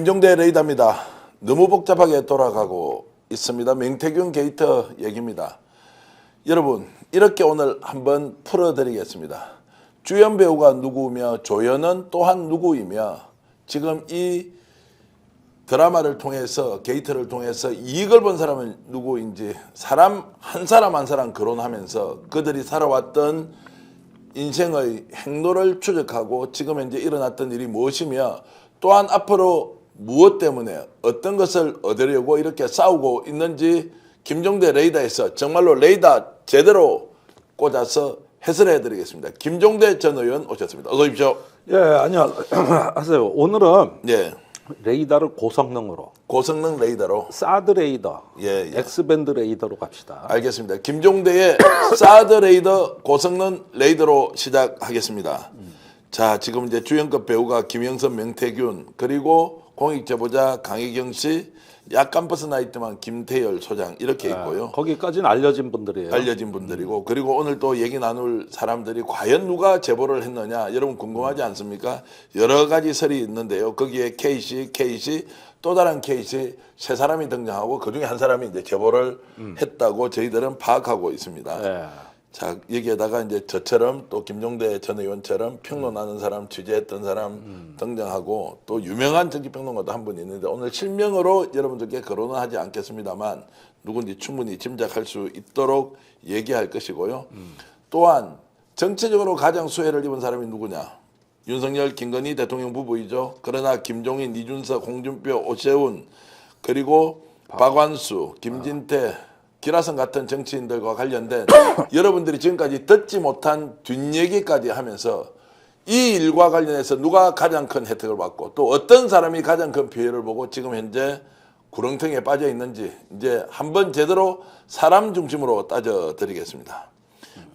김종대 레이더입니다. 너무 복잡하게 돌아가고 있습니다. 명태균 게이트 얘기입니다. 여러분, 이렇게 오늘 한번 풀어드리겠습니다. 주연 배우가 누구며 조연은 또한 누구이며 지금 이 드라마를 통해서 게이트를 통해서 이익을 본 사람은 누구인지 사람 한 사람 거론하면서 그들이 살아왔던 인생의 행로를 추적하고 지금 현재 일어났던 일이 무엇이며 또한 앞으로 무엇 때문에 어떤 것을 얻으려고 이렇게 싸우고 있는지 김종대 레이더에서 정말로 레이더 제대로 꽂아서 해설해 드리겠습니다. 김종대 전 의원 오셨습니다. 어서 오십시오. 예, 안녕하세요. 오늘은 예. 레이더를 고성능으로 고성능 레이더로 사드 레이더, 예. 엑스밴드 레이더로 갑시다. 알겠습니다. 김종대의 사드 레이더 고성능 레이더로 시작하겠습니다. 자, 지금 이제 주연급 배우가 김영선, 명태균 그리고 공익 제보자 강혜경 씨, 약간 벗어나 있지만 김태열 소장 이렇게 있고요. 거기까지는 알려진 분들이에요. 알려진 분들이고 그리고 오늘 또 얘기 나눌 사람들이 과연 누가 제보를 했느냐 여러분 궁금하지 않습니까? 여러 가지 설이 있는데요. 거기에 K씨 또 다른 K씨 세 사람이 등장하고 그중에 한 사람이 이제 제보를 했다고 저희들은 파악하고 있습니다. 예. 자, 여기에다가 이제 저처럼 또 김종대 전 의원처럼 평론하는 사람, 취재했던 사람 등장하고 또 유명한 정치평론가도 한 분 있는데 오늘 실명으로 여러분들께 거론은 하지 않겠습니다만 누군지 충분히 짐작할 수 있도록 얘기할 것이고요. 또한 정치적으로 가장 수혜를 입은 사람이 누구냐? 윤석열, 김건희 대통령 부부이죠. 그러나 김종인, 이준석, 홍준표, 오세훈 그리고 박완수, 김진태 기라성 같은 정치인들과 관련된 여러분들이 지금까지 듣지 못한 뒷얘기까지 하면서 이 일과 관련해서 누가 가장 큰 혜택을 받고 또 어떤 사람이 가장 큰 피해를 보고 지금 현재 구렁텅이에 빠져 있는지 이제 한번 제대로 사람 중심으로 따져 드리겠습니다.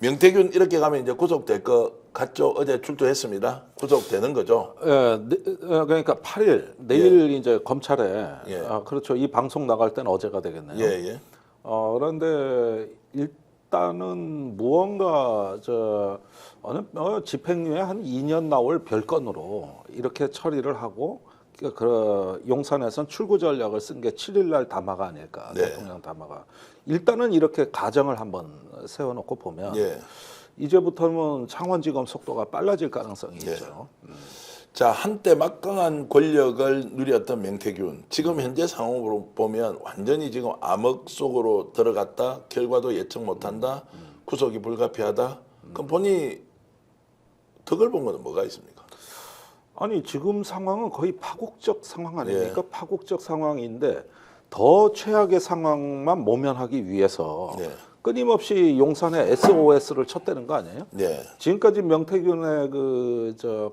명태균 이렇게 가면 이제 구속될 것 같죠? 어제 출두했습니다. 구속되는 거죠? 예, 그러니까 8일 내일 이제 검찰에 예. 그렇죠. 이 방송 나갈 때는 어제가 되겠네요. 예. 그런데 일단은 무언가 어느 집행유예 한 2년 나올 별건으로 이렇게 처리를 하고 그 용산에선 출구 전략을 쓴 게 7일 날 담화가 아닐까. 네. 대통령 담화가. 일단은 이렇게 가정을 한번 세워놓고 보면 예. 이제부터는 창원지검 속도가 빨라질 가능성이 예. 있죠. 자, 한때 막강한 권력을 누렸던 명태균 지금 현재 상황으로 보면 완전히 지금 암흑 속으로 들어갔다 결과도 예측 못한다 구속이 불가피하다 그럼 본인이 덕을 본 거는 뭐가 있습니까? 아니 지금 상황은 거의 파국적 상황 아닙니까? 예. 파국적 상황인데 더 최악의 상황만 모면하기 위해서 네. 끊임없이 용산에 SOS를 쳤다는 거 아니에요? 네. 지금까지 명태균의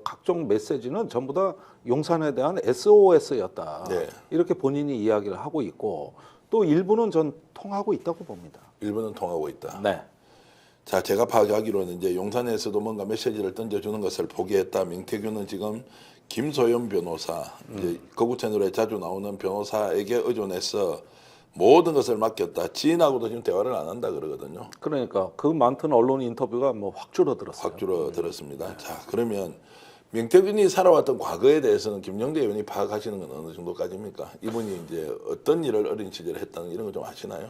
각종 메시지는 전부 다 용산에 대한 SOS였다. 네. 이렇게 본인이 이야기를 하고 있고 또 일부는 전 통하고 있다고 봅니다. 일부는 통하고 있다. 네. 자, 제가 파악하기로는 이제 용산에서도 뭔가 메시지를 던져주는 것을 포기했다. 명태균은 지금 김소연 변호사, 이제 거구 채널에 자주 나오는 변호사에게 의존해서 모든 것을 맡겼다. 지인하고도 지금 대화를 안 한다 그러거든요. 그러니까 그 많던 언론 인터뷰가 뭐 확 줄어들었어요. 확 줄어들었습니다. 자, 그러면 명태균이 살아왔던 과거에 대해서는 김종대 의원이 파악하시는 건 어느 정도까지입니까? 이분이 이제 어떤 일을 어린 시절에 했다는 이런 거 좀 아시나요?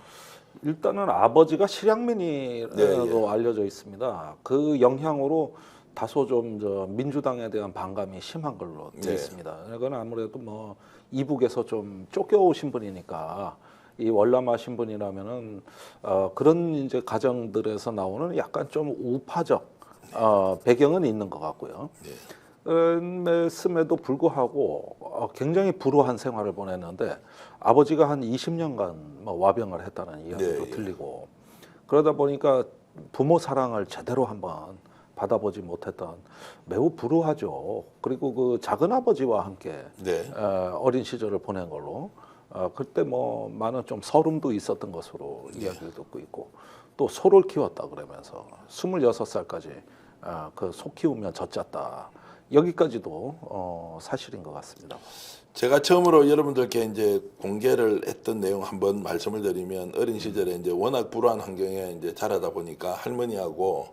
일단은 아버지가 실향민이로 네, 알려져 있습니다. 그 영향으로 다소 좀 민주당에 대한 반감이 심한 걸로 되어 네. 있습니다. 이건 아무래도 뭐 이북에서 좀 쫓겨오신 분이니까 이 월남아 신분이라면은 그런 이제 가정들에서 나오는 약간 좀 우파적 배경은 있는 것 같고요. 말씀에도 불구하고 굉장히 불우한 생활을 보냈는데 아버지가 한 20년간 뭐 와병을 했다는 이야기도 네, 들리고 그러다 보니까 부모 사랑을 제대로 한번 받아보지 못했던 매우 불우하죠. 그리고 그 작은 아버지와 함께 네. 어린 시절을 보낸 걸로 그때 뭐 많은 좀 서름도 있었던 것으로 이야기를 듣고 있고 또 소를 키웠다 그러면서 26살까지 그 소 키우면 젖잤다. 여기까지도 사실인 것 같습니다. 제가 처음으로 여러분들께 이제 공개를 했던 내용 한번 말씀을 드리면 어린 시절에 이제 워낙 불우한 환경에 이제 자라다 보니까 할머니하고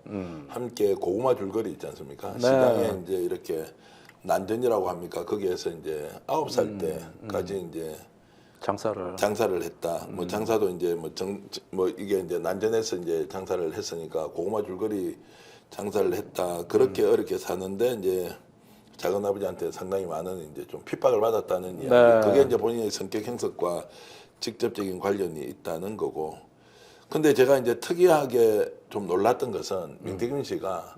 함께 고구마 줄거리 있지 않습니까? 네. 시장에 이제 이렇게 난전이라고 합니까? 거기에서 이제 9살 때까지 이제 장사를 했다. 뭐 장사도 이제 뭐 이게 이제 난전에서 이제 장사를 했으니까 고구마 줄거리 장사를 했다. 그렇게 어렵게 사는데 이제 작은 아버지한테 상당히 많은 이제 좀 핍박을 받았다는 이야기. 네. 그게 이제 본인의 성격 형성과 직접적인 관련이 있다는 거고. 근데 제가 이제 특이하게 좀 놀랐던 것은 명태균 씨가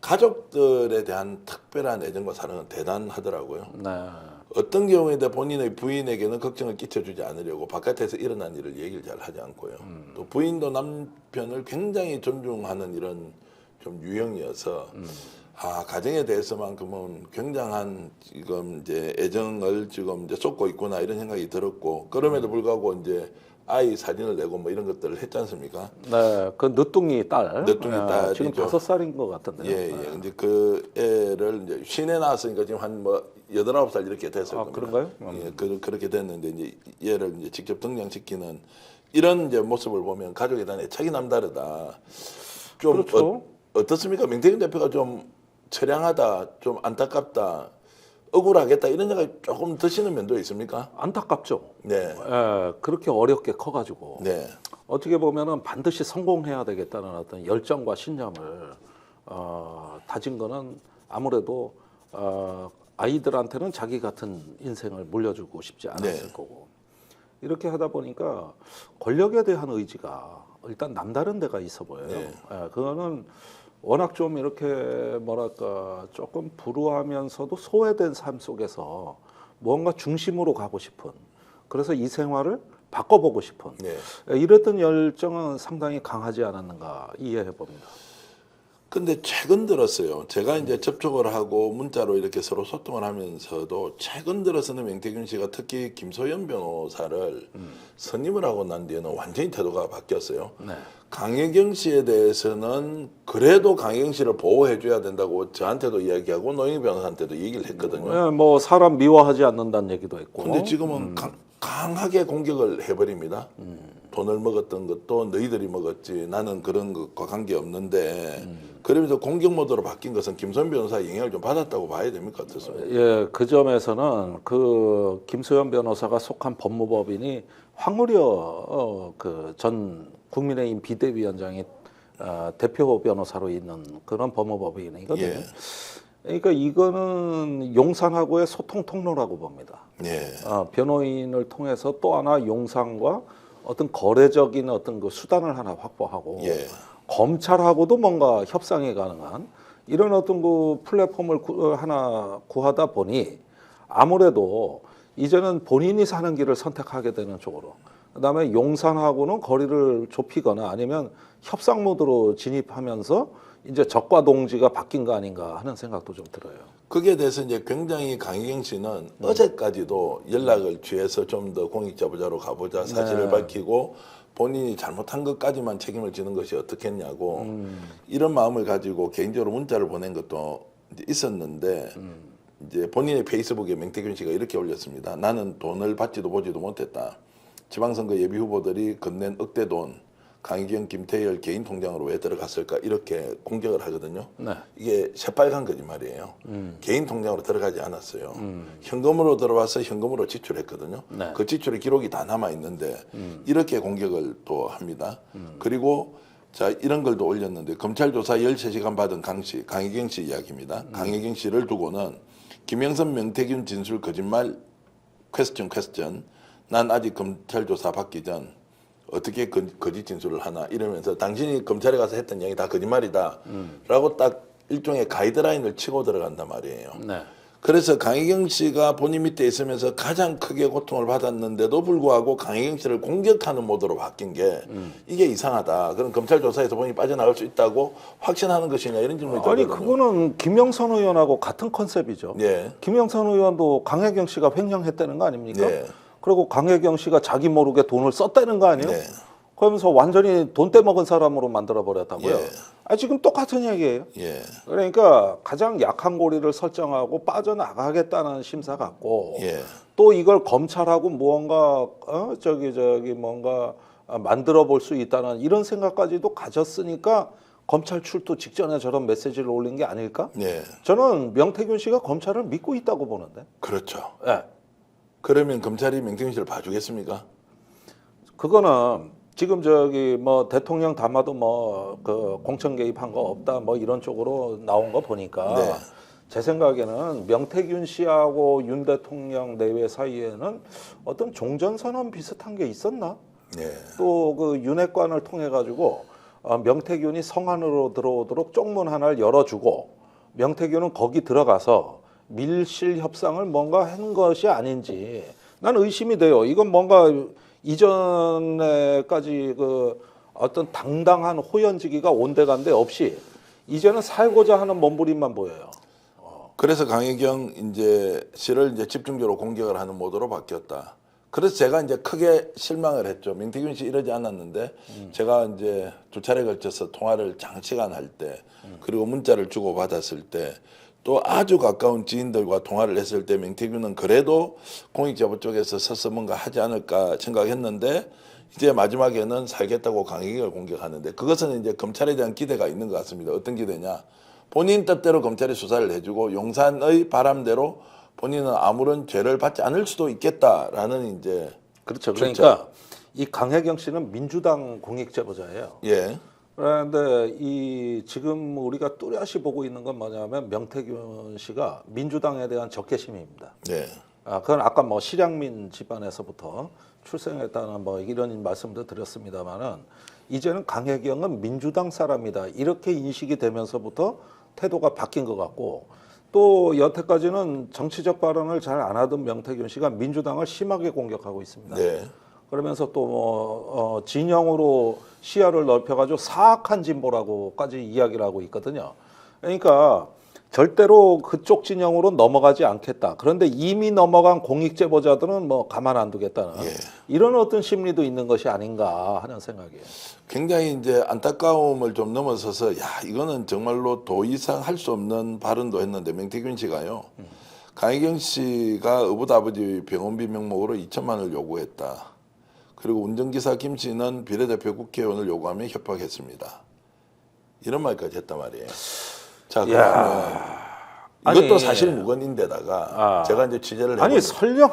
가족들에 대한 특별한 애정과 사랑은 대단하더라고요. 네. 어떤 경우에도 본인의 부인에게는 걱정을 끼쳐주지 않으려고 바깥에서 일어난 일을 얘기를 잘 하지 않고요. 또 부인도 남편을 굉장히 존중하는 이런 좀 유형이어서 가정에 대해서만큼은 굉장한 지금 이제 애정을 지금 이제 쏟고 있구나 이런 생각이 들었고 그럼에도 불구하고 이제 아이 사진을 내고 뭐 이런 것들을 했지 않습니까? 네, 그 늦둥이 딸. 늦둥이 딸이죠. 지금 5살인 것 같은데요. 예, 예. 이제 그 애를 이제 쉰에 나왔으니까 지금 한 뭐 8, 9살 이렇게 됐을 겁니다. 그런가요? 예, 그렇게 됐는데 이제 얘를 이제 직접 등장시키는 이런 이제 모습을 보면 가족에 대한 애착이 남다르다. 좀 그렇죠. 어떻습니까? 명태균 대표가 좀 처량하다, 좀 안타깝다, 억울하겠다 이런 생각이 조금 드시는 면도 있습니까? 안타깝죠. 네, 그렇게 어렵게 커가지고 네, 어떻게 보면은 반드시 성공해야 되겠다는 어떤 열정과 신념을 다진 거는 아무래도 아이들한테는 자기 같은 인생을 물려주고 싶지 않았을 네. 거고 이렇게 하다 보니까 권력에 대한 의지가 일단 남다른 데가 있어 보여요. 네. 그거는 워낙 좀 이렇게 뭐랄까 조금 불우하면서도 소외된 삶 속에서 뭔가 중심으로 가고 싶은 그래서 이 생활을 바꿔보고 싶은 네. 이랬던 열정은 상당히 강하지 않았는가 이해해 봅니다. 근데 최근 들었어요. 제가 이제 접촉을 하고 문자로 이렇게 서로 소통을 하면서도 최근 들어서는 명태균 씨가 특히 김소연 변호사를 선임을 하고 난 뒤에는 완전히 태도가 바뀌었어요. 네. 강혜경 씨에 대해서는 그래도 강혜경 씨를 보호해줘야 된다고 저한테도 이야기하고 노영희 변호사한테도 얘기를 했거든요. 네, 뭐 사람 미워하지 않는다는 얘기도 했고. 근데 지금은 강하게 공격을 해버립니다. 돈을 먹었던 것도 너희들이 먹었지 나는 그런 것과 관계없는데 그러면서 공격 모드로 바뀐 것은 김소연 변호사의 영향을 좀 받았다고 봐야 됩니까? 어떻습니까? 예, 그 점에서는 그 김소연 변호사가 속한 법무법인이 황우려 그 전 국민의힘 비대위원장이 대표 변호사로 있는 그런 법무법인이거든요. 예. 그러니까 이거는 용산하고의 소통 통로라고 봅니다. 예. 변호인을 통해서 또 하나 용산과 어떤 거래적인 어떤 그 수단을 하나 확보하고 예. 검찰하고도 뭔가 협상이 가능한 이런 어떤 그 플랫폼을 하나 구하다 보니 아무래도 이제는 본인이 사는 길을 선택하게 되는 쪽으로 그다음에 용산하고는 거리를 좁히거나 아니면 협상 모드로 진입하면서 이제 적과 동지가 바뀐 거 아닌가 하는 생각도 좀 들어요. 거기에 대해서 이제 굉장히 강희경 씨는 어제까지도 연락을 취해서 좀 더 공익자보자로 가보자 사실을 밝히고 본인이 잘못한 것까지만 책임을 지는 것이 어떻겠냐고 이런 마음을 가지고 개인적으로 문자를 보낸 것도 이제 있었는데 이제 본인의 페이스북에 명태균 씨가 이렇게 올렸습니다. 나는 돈을 받지도 보지도 못했다. 지방선거 예비 후보들이 건넨 억대 돈 강희경, 김태열 개인 통장으로 왜 들어갔을까 이렇게 공격을 하거든요. 네. 이게 새빨간 거짓말이에요. 개인 통장으로 들어가지 않았어요. 현금으로 들어와서 현금으로 지출했거든요. 네. 그 지출의 기록이 다 남아 있는데 이렇게 공격을 또 합니다. 그리고 자 이런 걸도 올렸는데 검찰 조사 13시간 받은 강희경 씨 이야기입니다. 강희경 씨를 두고는 김영선 명태균 진술 거짓말 퀘스천 난 아직 검찰 조사 받기 전 어떻게 거짓 진술을 하나 이러면서 당신이 검찰에 가서 했던 이야기 다 거짓말이다 라고 딱 일종의 가이드라인을 치고 들어간단 말이에요. 네. 그래서 강희경 씨가 본인 밑에 있으면서 가장 크게 고통을 받았는데도 불구하고 강희경 씨를 공격하는 모드로 바뀐 게 이게 이상하다. 그럼 검찰 조사에서 본인이 빠져나갈 수 있다고 확신하는 것이냐 이런 질문이 아니 들거든요. 그거는 김영선 의원하고 같은 컨셉이죠. 예. 김영선 의원도 강혜경 씨가 횡령했다는 거 아닙니까? 예. 그리고 강혜경 씨가 자기 모르게 돈을 썼다는 거 아니에요? 네. 그러면서 완전히 돈 떼먹은 사람으로 만들어 버렸다고요. 예. 지금 똑같은 얘기예요. 예. 그러니까 가장 약한 고리를 설정하고 빠져나가겠다는 심사 같고 예. 또 이걸 검찰하고 무언가 뭔가 만들어 볼 수 있다는 이런 생각까지도 가졌으니까 검찰 출두 직전에 저런 메시지를 올린 게 아닐까? 예, 저는 명태균 씨가 검찰을 믿고 있다고 보는데. 그렇죠. 예. 그러면 검찰이 명태균 씨를 봐주겠습니까? 그거는 지금 저기 뭐 대통령 담화도 뭐 그 공천 개입한 거 없다 뭐 이런 쪽으로 나온 거 보니까 네. 제 생각에는 명태균 씨하고 윤 대통령 내외 사이에는 어떤 종전선언 비슷한 게 있었나? 예, 또 그 윤핵관을 통해 가지고 명태균이 성안으로 들어오도록 쪽문 하나를 열어주고 명태균은 거기 들어가서 밀실 협상을 뭔가 한 것이 아닌지 난 의심이 돼요. 이건 뭔가 이전에까지 그 어떤 당당한 호연지기가 온데간데 없이 이제는 살고자 하는 몸부림만 보여요. 그래서 강혜경 이제 씨를 이제 집중적으로 공격을 하는 모드로 바뀌었다. 그래서 제가 이제 크게 실망을 했죠. 명태균 씨 이러지 않았는데 제가 이제 두 차례 걸쳐서 통화를 장시간 할 때 그리고 문자를 주고 받았을 때 또 아주 가까운 지인들과 통화를 했을 때 명태균은 그래도 공익제보 쪽에서 서서 뭔가 하지 않을까 생각했는데 이제 마지막에는 살겠다고 강혜경을 공격하는데 그것은 이제 검찰에 대한 기대가 있는 것 같습니다. 어떤 기대냐? 본인 뜻대로 검찰이 수사를 해주고 용산의 바람대로 본인은 아무런 죄를 받지 않을 수도 있겠다라는 이제 그렇죠. 출처. 그러니까 이 강혜경 씨는 민주당 공익제보자예요. 예, 그런데 이 지금 우리가 뚜렷이 보고 있는 건 뭐냐면 명태균 씨가 민주당에 대한 적개심입니다. 예, 그건 아까 뭐 실향민 집안에서부터 출생했다는 뭐 이런 말씀도 드렸습니다만은 이제는 강혜경은 민주당 사람이다 이렇게 인식이 되면서부터 태도가 바뀐 것 같고 또 여태까지는 정치적 발언을 잘 안 하던 명태균 씨가 민주당을 심하게 공격하고 있습니다. 네, 그러면서 또 뭐 진영으로 시야를 넓혀가지고 사악한 진보라고까지 이야기를 하고 있거든요. 그러니까 절대로 그쪽 진영으로 넘어가지 않겠다. 그런데 이미 넘어간 공익제보자들은 뭐 가만 안 두겠다는 예. 이런 어떤 심리도 있는 것이 아닌가 하는 생각이에요. 굉장히 이제 안타까움을 좀 넘어서서 야 이거는 정말로 더 이상 할 수 없는 발언도 했는데 명태균 씨가요. 강혜경 씨가 의붓 아버지 병원비 명목으로 2천만 원을 요구했다. 그리고 운전기사 김 씨는 비례대표 국회의원을 요구하며 협박했습니다. 이런 말까지 했단 말이에요. 자 그러면 이것도 아니, 사실 무근인데다가 제가 이제 취재를 해보면 아니 설령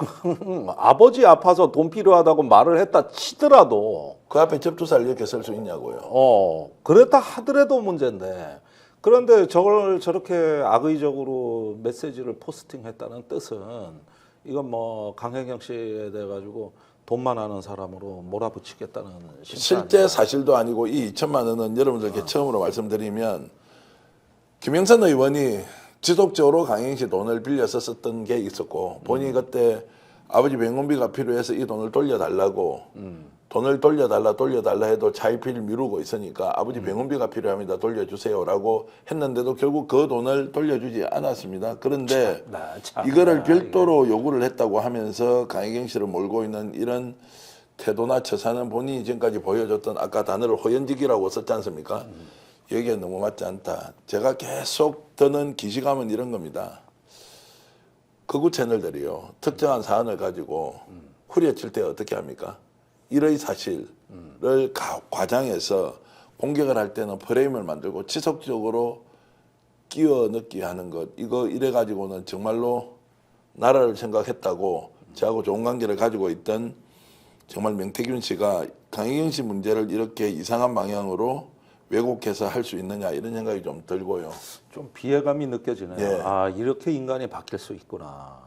아버지 아파서 돈 필요하다고 말을 했다 치더라도 그 앞에 접두사를 이렇게 쓸 수 있냐고요. 그랬다 하더라도 문제인데 그런데 저걸 저렇게 악의적으로 메시지를 포스팅했다는 뜻은 이건 뭐 강혜경 씨에 대해 가지고 돈만 아는 사람으로 몰아붙이겠다는 실제 사실도 아니고 이 2천만 원은 여러분들께 처음으로 말씀드리면 김영선 의원이 지속적으로 강혜경 씨 돈을 빌려서 썼던 게 있었고 본인이 그때 아버지 병원비가 필요해서 이 돈을 돌려달라고 돈을 돌려달라 해도 차일피일 미루고 있으니까 아버지 병원비가 필요합니다 돌려주세요라고 했는데도 결국 그 돈을 돌려주지 않았습니다. 그런데 이거를 별도로 요구를 했다고 하면서 강혜경 씨를 몰고 있는 이런 태도나 처사는 본인이 지금까지 보여줬던 아까 단어를 호연지기라고 썼지 않습니까? 여기에 너무 맞지 않다. 제가 계속 드는 기시감은 이런 겁니다. 극우 채널들이요. 특정한 사안을 가지고 후려칠 때 어떻게 합니까? 일의 사실을 과장해서 공격을 할 때는 프레임을 만들고 지속적으로 끼워 넣기 하는 것. 이거 이래가지고는 정말로 나라를 생각했다고 저하고 좋은 관계를 가지고 있던 정말 명태균 씨가 강혜경 씨 문제를 이렇게 이상한 방향으로 왜곡해서 할 수 있느냐 이런 생각이 좀 들고요. 좀 비애감이 느껴지네요. 예. 아 이렇게 인간이 바뀔 수 있구나.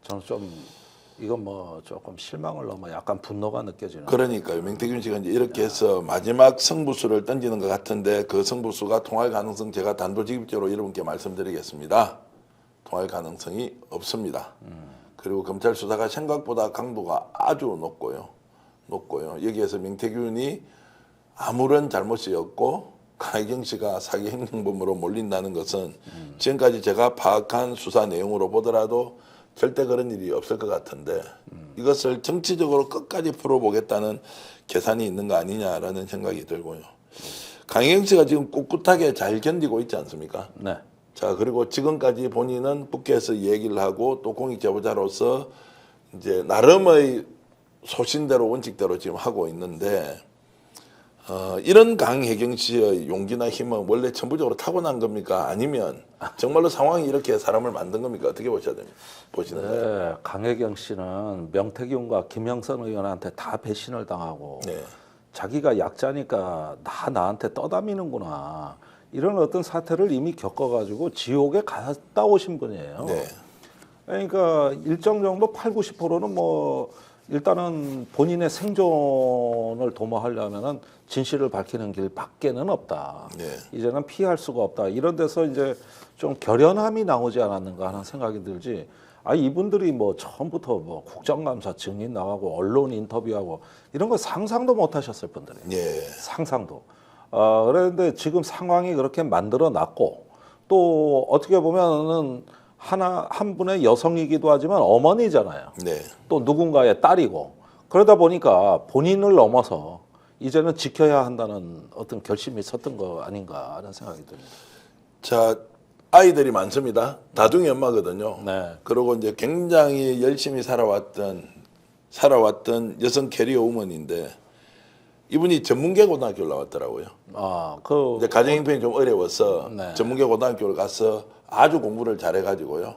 저는 좀 이건 뭐 조금 실망을 넘어 약간 분노가 느껴지는. 그러니까요. 명태균 씨가 이제 이렇게 해서 마지막 승부수를 던지는 것 같은데 그 승부수가 통할 가능성 제가 단도직입적으로 여러분께 말씀드리겠습니다. 통할 가능성이 없습니다. 그리고 검찰 수사가 생각보다 강도가 아주 높고요. 여기에서 명태균이 아무런 잘못이 없고 강혜경 씨가 사기 행정범으로 몰린다는 것은 지금까지 제가 파악한 수사 내용으로 보더라도 절대 그런 일이 없을 것 같은데 이것을 정치적으로 끝까지 풀어보겠다는 계산이 있는 거 아니냐라는 생각이 들고요. 강혜경 씨가 지금 꿋꿋하게 잘 견디고 있지 않습니까? 네. 자 그리고 지금까지 본인은 국회에서 얘기를 하고 또 공익제보자로서 이제 나름의 소신대로 원칙대로 지금 하고 있는데 이런 강혜경 씨의 용기나 힘은 원래 천부적으로 타고난 겁니까? 아니면 정말로 상황이 이렇게 사람을 만든 겁니까? 어떻게 보시는가요? 네, 강혜경 씨는 명태균과 김영선 의원한테 다 배신을 당하고 네. 자기가 약자니까 나한테 떠다니는구나. 이런 어떤 사태를 이미 겪어가지고 지옥에 갔다 오신 분이에요. 네. 그러니까 일정 정도 8, 90%는 뭐 일단은 본인의 생존을 도모하려면은 진실을 밝히는 길 밖에는 없다. 네. 이제는 피할 수가 없다. 이런 데서 이제 좀 결연함이 나오지 않았는가 하는 생각이 들지. 이분들이 뭐 처음부터 뭐 국정감사 증인 나가고 언론 인터뷰하고 이런 거 상상도 못 하셨을 분들이. 예. 상상도. 그런데 지금 상황이 그렇게 만들어 놨고 또 어떻게 보면은 한 분의 여성이기도 하지만 어머니잖아요. 네. 또 누군가의 딸이고 그러다 보니까 본인을 넘어서 이제는 지켜야 한다는 어떤 결심이 섰던 거 아닌가 하는 생각이 듭니다. 자, 아이들이 많습니다. 다둥이 엄마거든요. 네. 그리고 이제 굉장히 열심히 살아왔던 여성 캐리어 우먼인데 이분이 전문계 고등학교를 나왔더라고요. 이제 가정 형편이 좀 어려워서 네. 전문계 고등학교를 가서 아주 공부를 잘해가지고요.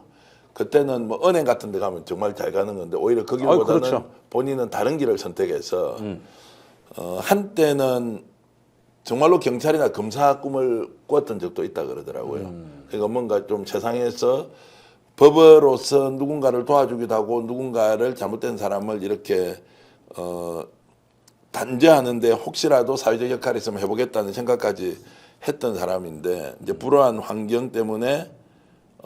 그때는 뭐 은행 같은 데 가면 정말 잘 가는 건데 오히려 그 길보다는 그렇죠. 본인은 다른 길을 선택해서 한때는 정말로 경찰이나 검사 꿈을 꿨던 적도 있다 그러더라고요. 그러니까 뭔가 좀 세상에서 법으로서 누군가를 도와주기도 하고 누군가를 잘못된 사람을 이렇게 단죄하는데 혹시라도 사회적 역할이 있으면 해보겠다는 생각까지 했던 사람인데 이제 불우한 환경 때문에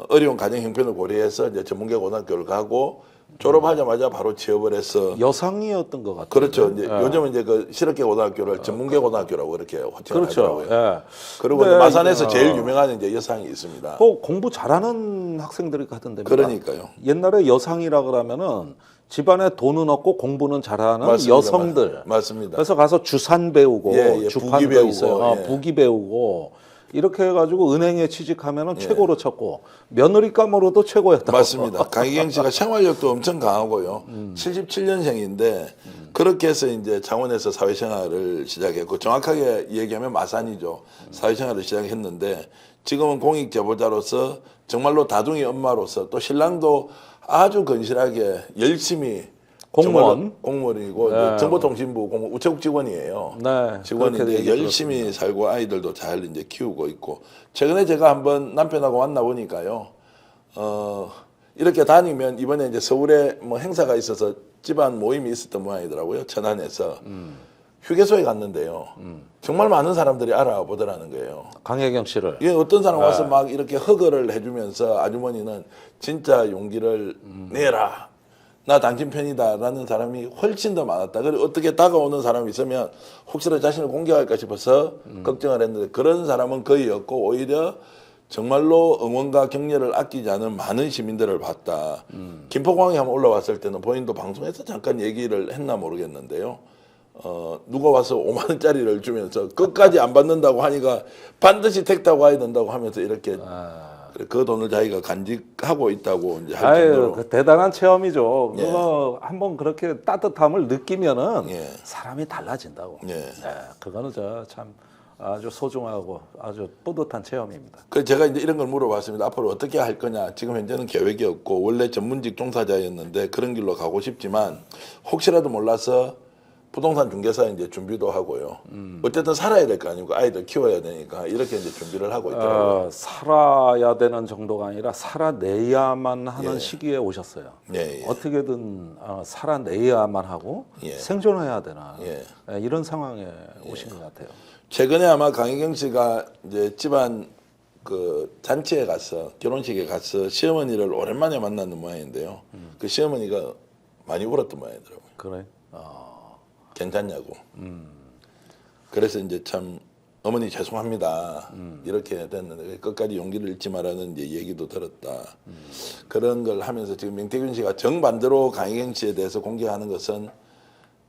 어려운 가정 형편을 고려해서 이제 전문계 고등학교를 가고 졸업하자마자 바로 취업을 해서 여성이었던 것 같아요. 그렇죠. 이제 요즘은 이제 그 실업계 고등학교를 전문계 고등학교라고 이렇게 호칭을 그렇죠. 하더라고요. 예. 그리고 근데 마산에서 제일 유명한 이제 여상이 있습니다. 공부 잘하는 학생들이 가던데. 그러니까요. 옛날에 여상이라 그러면은 집안에 돈은 없고 공부는 잘하는 맞습니다. 여성들. 맞습니다. 그래서 가서 주산 배우고 예, 주판 부기 배우고, 있어요. 예. 부기 배우고 이렇게 해가지고 은행에 취직하면은 최고로 쳤고 며느리감으로도 최고였다. 맞습니다. 강희경 씨가 생활력도 엄청 강하고요. 77년생인데 그렇게 해서 이제 창원에서 사회생활을 시작했고 정확하게 얘기하면 마산이죠. 사회생활을 시작했는데 지금은 공익제보자로서 정말로 다둥이 엄마로서 또 신랑도 아주 건실하게 열심히 공무원이고 네. 정보통신부 우체국 직원이에요. 네, 직원인데 그렇게 얘기 열심히 살고 아이들도 잘 이제 키우고 있고 최근에 제가 한번 남편하고 만나 보니까요. 이렇게 다니면 이번에 이제 서울에 뭐 행사가 있어서 집안 모임이 있었던 모양이더라고요. 천안에서 휴게소에 갔는데요. 정말 많은 사람들이 알아보더라는 거예요. 강혜경 씨를. 예, 어떤 사람 와서 막 이렇게 허그를 해주면서 아주머니는 진짜 용기를 내라. 나 당신 편이다라는 사람이 훨씬 더 많았다. 그리고 어떻게 다가오는 사람이 있으면 혹시라도 자신을 공격할까 싶어서 걱정을 했는데 그런 사람은 거의 없고 오히려 정말로 응원과 격려를 아끼지 않은 많은 시민들을 봤다. 김포공항에 한번 올라왔을 때는 본인도 방송에서 잠깐 얘기를 했나 모르겠는데요. 누가 와서 5만 원짜리를 주면서 끝까지 안 받는다고 하니까 반드시 택다고 와야 된다고 하면서 이렇게 그 돈을 자기가 간직하고 있다고 이제 할 정도로. 그 대단한 체험이죠. 예. 그거 한번 그렇게 따뜻함을 느끼면은 예. 사람이 달라진다고. 예. 그거는 참 아주 소중하고 아주 뿌듯한 체험입니다. 그 제가 이제 이런 걸 물어봤습니다. 앞으로 어떻게 할 거냐. 지금 현재는 계획이 없고 원래 전문직 종사자였는데 그런 길로 가고 싶지만 혹시라도 몰라서 부동산 중개사 이제 준비도 하고요. 어쨌든 살아야 될 거 아니고 아이들 키워야 되니까 이렇게 이제 준비를 하고 있더라고요. 살아야 되는 정도가 아니라 살아내야만 하는 예. 시기에 오셨어요. 예, 예. 어떻게든 살아내야만 하고 예. 생존해야 되나 예. 이런 상황에 오신 것 같아요. 최근에 아마 강희경 씨가 이제 집안 그 잔치에 가서 결혼식에 가서 시어머니를 오랜만에 만났는 모양인데요. 그 시어머니가 많이 울었던 모양이더라고요. 그래. 괜찮냐고. 그래서 이제 참 어머니 죄송합니다. 이렇게 됐는데 끝까지 용기를 잃지 말라는 이제 얘기도 들었다. 그런 걸 하면서 지금 명태균 씨가 정반대로 강희경 씨에 대해서 공개하는 것은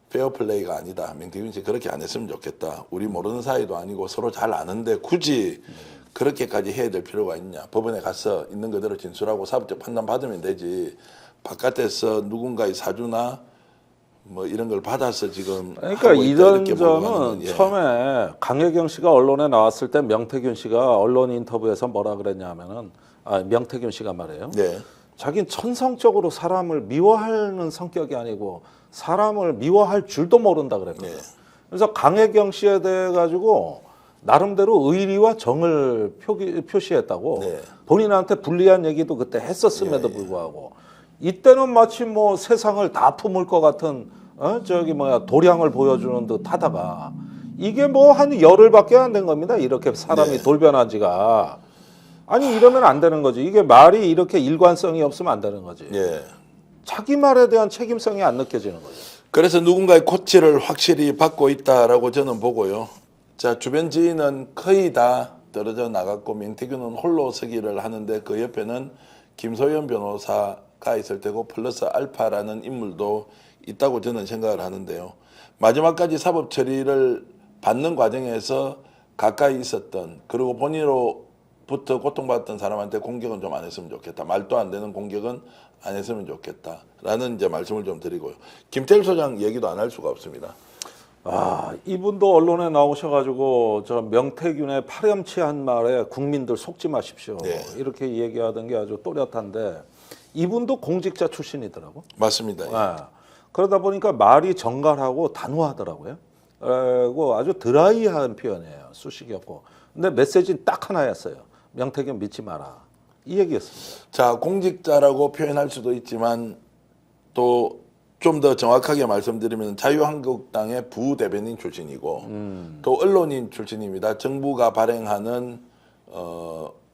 페어플레이가 아니다. 명태균 씨 그렇게 안 했으면 좋겠다. 우리 모르는 사이도 아니고 서로 잘 아는데 굳이 그렇게까지 해야 될 필요가 있냐. 법원에 가서 있는 그대로 진술하고 사법적 판단 받으면 되지. 바깥에서 누군가의 사주나 뭐 이런 걸 받아서 지금 그러니까 하고 있다, 이런 이렇게 보고 점은 하는 건, 예. 처음에 강혜경 씨가 언론에 나왔을 때 명태균 씨가 언론 인터뷰에서 뭐라 그랬냐면은 명태균 씨가 말해요. 네. 자기는 천성적으로 사람을 미워하는 성격이 아니고 사람을 미워할 줄도 모른다 그랬거든요. 네. 그래서 강혜경 씨에 대해 가지고 나름대로 의리와 정을 표시했다고 네. 본인한테 불리한 얘기도 그때 했었음에도 불구하고 이때는 마치 뭐 세상을 다 품을 것 같은 도량을 보여주는 듯 하다가 이게 뭐 한 열흘밖에 안 된 겁니다. 이렇게 사람이 네. 돌변한 지가. 아니 이러면 안 되는 거지. 이게 말이 이렇게 일관성이 없으면 안 되는 거지. 예. 자기 말에 대한 책임성이 안 느껴지는 거죠. 그래서 누군가의 코치를 확실히 받고 있다라고 저는 보고요. 자, 주변 지인은 거의 다 떨어져 나갔고 명태균은 홀로 서기를 하는데 그 옆에는 김소연 변호사가 있을 테고 플러스 알파라는 인물도 있다고 저는 생각을 하는데요. 마지막까지 사법 처리를 받는 과정에서 가까이 있었던, 그리고 본인으로부터 고통받았던 사람한테 공격은 좀 안 했으면 좋겠다. 말도 안 되는 공격은 안 했으면 좋겠다라는 이제 말씀을 좀 드리고요. 김태일 소장 얘기도 안 할 수가 없습니다. 이분도 언론에 나오셔가지고 저 명태균의 파렴치한 말에 국민들 속지 마십시오. 네. 이렇게 얘기하던 게 아주 또렷한데 이분도 공직자 출신이더라고. 맞습니다. 예. 그러다 보니까 말이 정갈하고 단호하더라고요. 그리고 아주 드라이한 표현이에요. 수식이 없고. 근데 메시지는 딱 하나였어요. 명태균 믿지 마라. 이 얘기였습니다. 자, 공직자라고 표현할 수도 있지만 또 좀 더 정확하게 말씀드리면 자유한국당의 부대변인 출신이고 또 언론인 출신입니다. 정부가 발행하는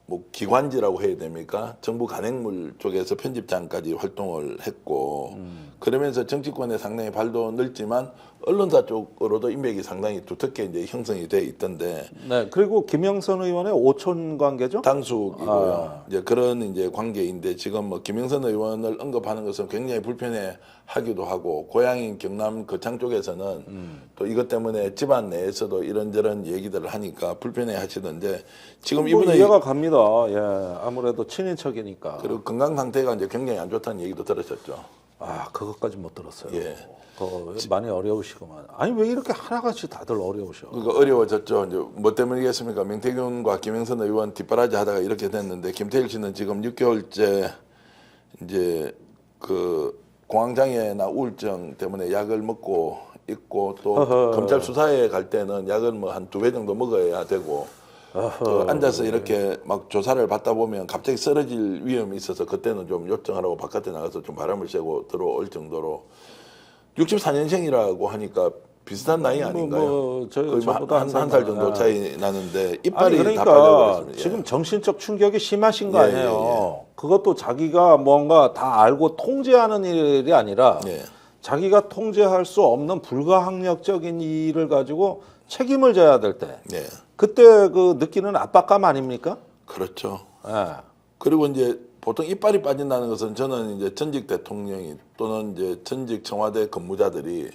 뭐 기관지라고 해야 됩니까? 정부 간행물 쪽에서 편집장까지 활동을 했고 그러면서 정치권에 상당히 발도 넓지만 언론사 쪽으로도 인맥이 상당히 두텁게 이제 형성이 돼 있던데. 네, 그리고 김영선 의원의 오촌 관계죠? 당숙이고요. 이제 그런 이제 관계인데 지금 뭐 김영선 의원을 언급하는 것은 굉장히 불편해 하기도 하고 고향인 경남 거창 쪽에서는 또 이것 때문에 집안 내에서도 이런저런 얘기들을 하니까 불편해 하시던데 지금 뭐 이분의 이해가 갑니다. 예, 아무래도 친인척이니까. 그리고 건강 상태가 이제 굉장히 안 좋다는 얘기도 들으셨죠. 그것까지 못 들었어요. 예. 많이 어려우시구만. 아니 왜 이렇게 하나같이 다들 어려우셔? 그러니까 어려워졌죠. 이제 뭐 때문이겠습니까? 명태균과 김영선 의원 뒷바라지 하다가 이렇게 됐는데 김태일 씨는 지금 6개월째 이제 그 공황장애나 우울증 때문에 약을 먹고 있고 또 검찰 수사에 갈 때는 약을 뭐 한 2배 정도 먹어야 되고 또 앉아서 이렇게 막 조사를 받다 보면 갑자기 쓰러질 위험이 있어서 그때는 좀 요청하라고 바깥에 나가서 좀 바람을 쐬고 들어올 정도로 64년생이라고 하니까 비슷한 나이 아닌가요? 저보다 한 살 정도 차이 나는데 이빨이 아니, 그러니까 다 빠져버렸습니다. 지금 정신적 충격이 심하신 거 예, 아니에요. 그것도 자기가 뭔가 다 알고 통제하는 일이 아니라 예. 자기가 통제할 수 없는 불가항력적인 일을 가지고 책임을 져야 될 때 예. 그때 그 느끼는 압박감 아닙니까? 그렇죠. 예. 그리고 이제 보통 이빨이 빠진다는 것은 저는 이제 전직 대통령이 또는 이제 전직 청와대 근무자들이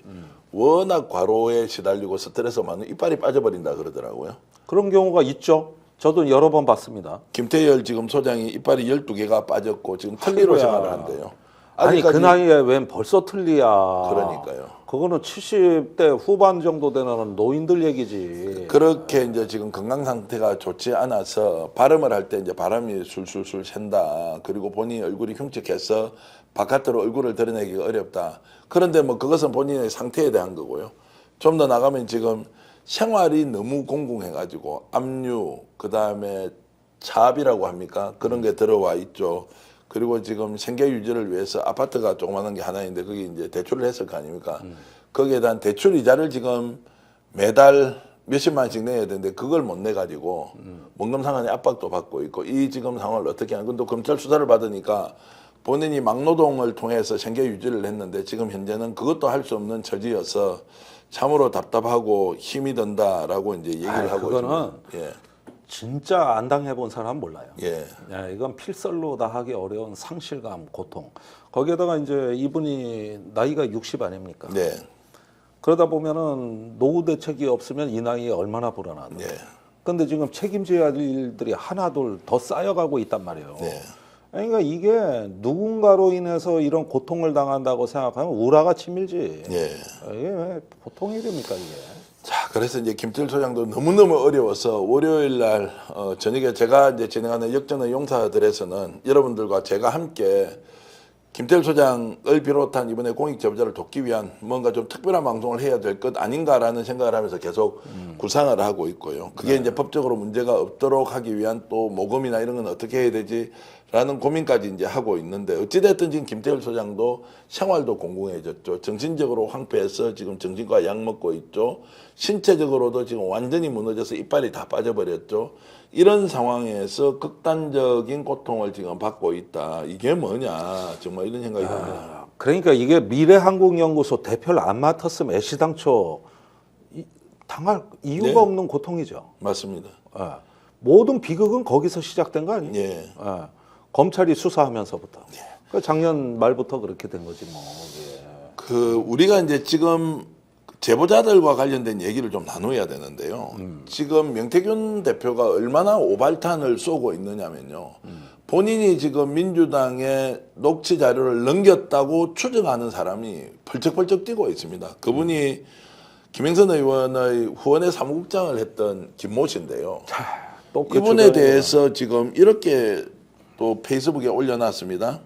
워낙 과로에 시달리고 스트레스 많은 이빨이 빠져버린다 그러더라고요. 그런 경우가 있죠. 저도 여러 번 봤습니다. 김태열 지금 소장이 이빨이 12개가 빠졌고 지금 틀니로 아이고야. 생활을 한대요. 아니 그 아직까지- 나이에 웬 벌써 틀리야. 그러니까요. 그거는 70대 후반 정도 되는 노인들 얘기지. 그렇게 이제 지금 건강 상태가 좋지 않아서 발음을 할 때 이제 바람이 술술술 샌다. 그리고 본인이 얼굴이 흉측해서 바깥으로 얼굴을 드러내기가 어렵다. 그런데 뭐 그것은 본인의 상태에 대한 거고요. 좀 더 나가면 지금 생활이 너무 공공해가지고 압류, 그 다음에 차압이라고 합니까? 그런 게 들어와 있죠. 그리고 지금 생계 유지를 위해서 아파트가 조그마한 게 하나 있는데 거기 이제 대출을 했을 거 아닙니까? 거기에 대한 대출 이자를 지금 매달 몇십만 원씩 내야 되는데 그걸 못 내가지고 원금 상환의 압박도 받고 있고 이 지금 상황을 어떻게 하는 건또 검찰 수사를 받으니까 본인이 막노동을 통해서 생계 유지를 했는데 지금 현재는 그것도 할 수 없는 처지여서 참으로 답답하고 힘이 든다라고 이제 얘기를 하고 그거는 있습니다. 예. 진짜 안 당해본 사람 몰라요. 예. 예, 이건 필설로 다 하기 어려운 상실감, 고통. 거기에다가 이제 이분이 나이가 60 아닙니까? 네. 그러다 보면은 노후 대책이 없으면 이 나이에 얼마나 불안한데. 네. 근데 지금 책임져야 할 일들이 하나둘 더 쌓여가고 있단 말이에요. 네. 그러니까 이게 누군가로 인해서 이런 고통을 당한다고 생각하면 우라가 치밀지. 예. 이게 왜 보통 일입니까 이게? 자, 그래서 이제 김태일 소장도 너무너무 어려워서 월요일 날 저녁에 제가 이제 진행하는 역전의 용사들에서는 여러분들과 제가 함께 김태일 소장을 비롯한 이번에 공익 제보자를 돕기 위한 뭔가 좀 특별한 방송을 해야 될 것 아닌가라는 생각을 하면서 계속 구상을 하고 있고요. 그게 이제 법적으로 문제가 없도록 하기 위한 또 모금이나 이런 건 어떻게 해야 되지라는 고민까지 이제 하고 있는데 어찌됐든 지금 김태일 소장도 생활도 공공해졌죠. 정신적으로 황폐해서 지금 정신과 약 먹고 있죠. 신체적으로도 지금 완전히 무너져서 이빨이 다 빠져버렸죠. 이런 상황에서 극단적인 고통을 지금 받고 있다. 이게 뭐냐. 정말 이런 생각이 듭니다. 그러니까 이게 미래한국연구소 대표를 안 맡았으면 애시당초 당할 이유가 네. 없는 고통이죠. 맞습니다. 예. 모든 비극은 거기서 시작된 거 아니에요? 예. 예. 검찰이 수사하면서부터. 그 작년 말부터 그렇게 된 거지 뭐. 예. 우리가 이제 지금 제보자들과 관련된 얘기를 좀 나눠야 되는데요. 지금 명태균 대표가 얼마나 오발탄을 쏘고 있느냐면요. 본인이 지금 민주당에 녹취 자료를 넘겼다고 추정하는 사람이 펄쩍펄쩍 뛰고 있습니다. 그분이 김영선 의원의 후원회 사무국장을 했던 김모 씨인데요. 또 그 이분에 주변에 대해서 지금 이렇게 또 페이스북에 올려놨습니다.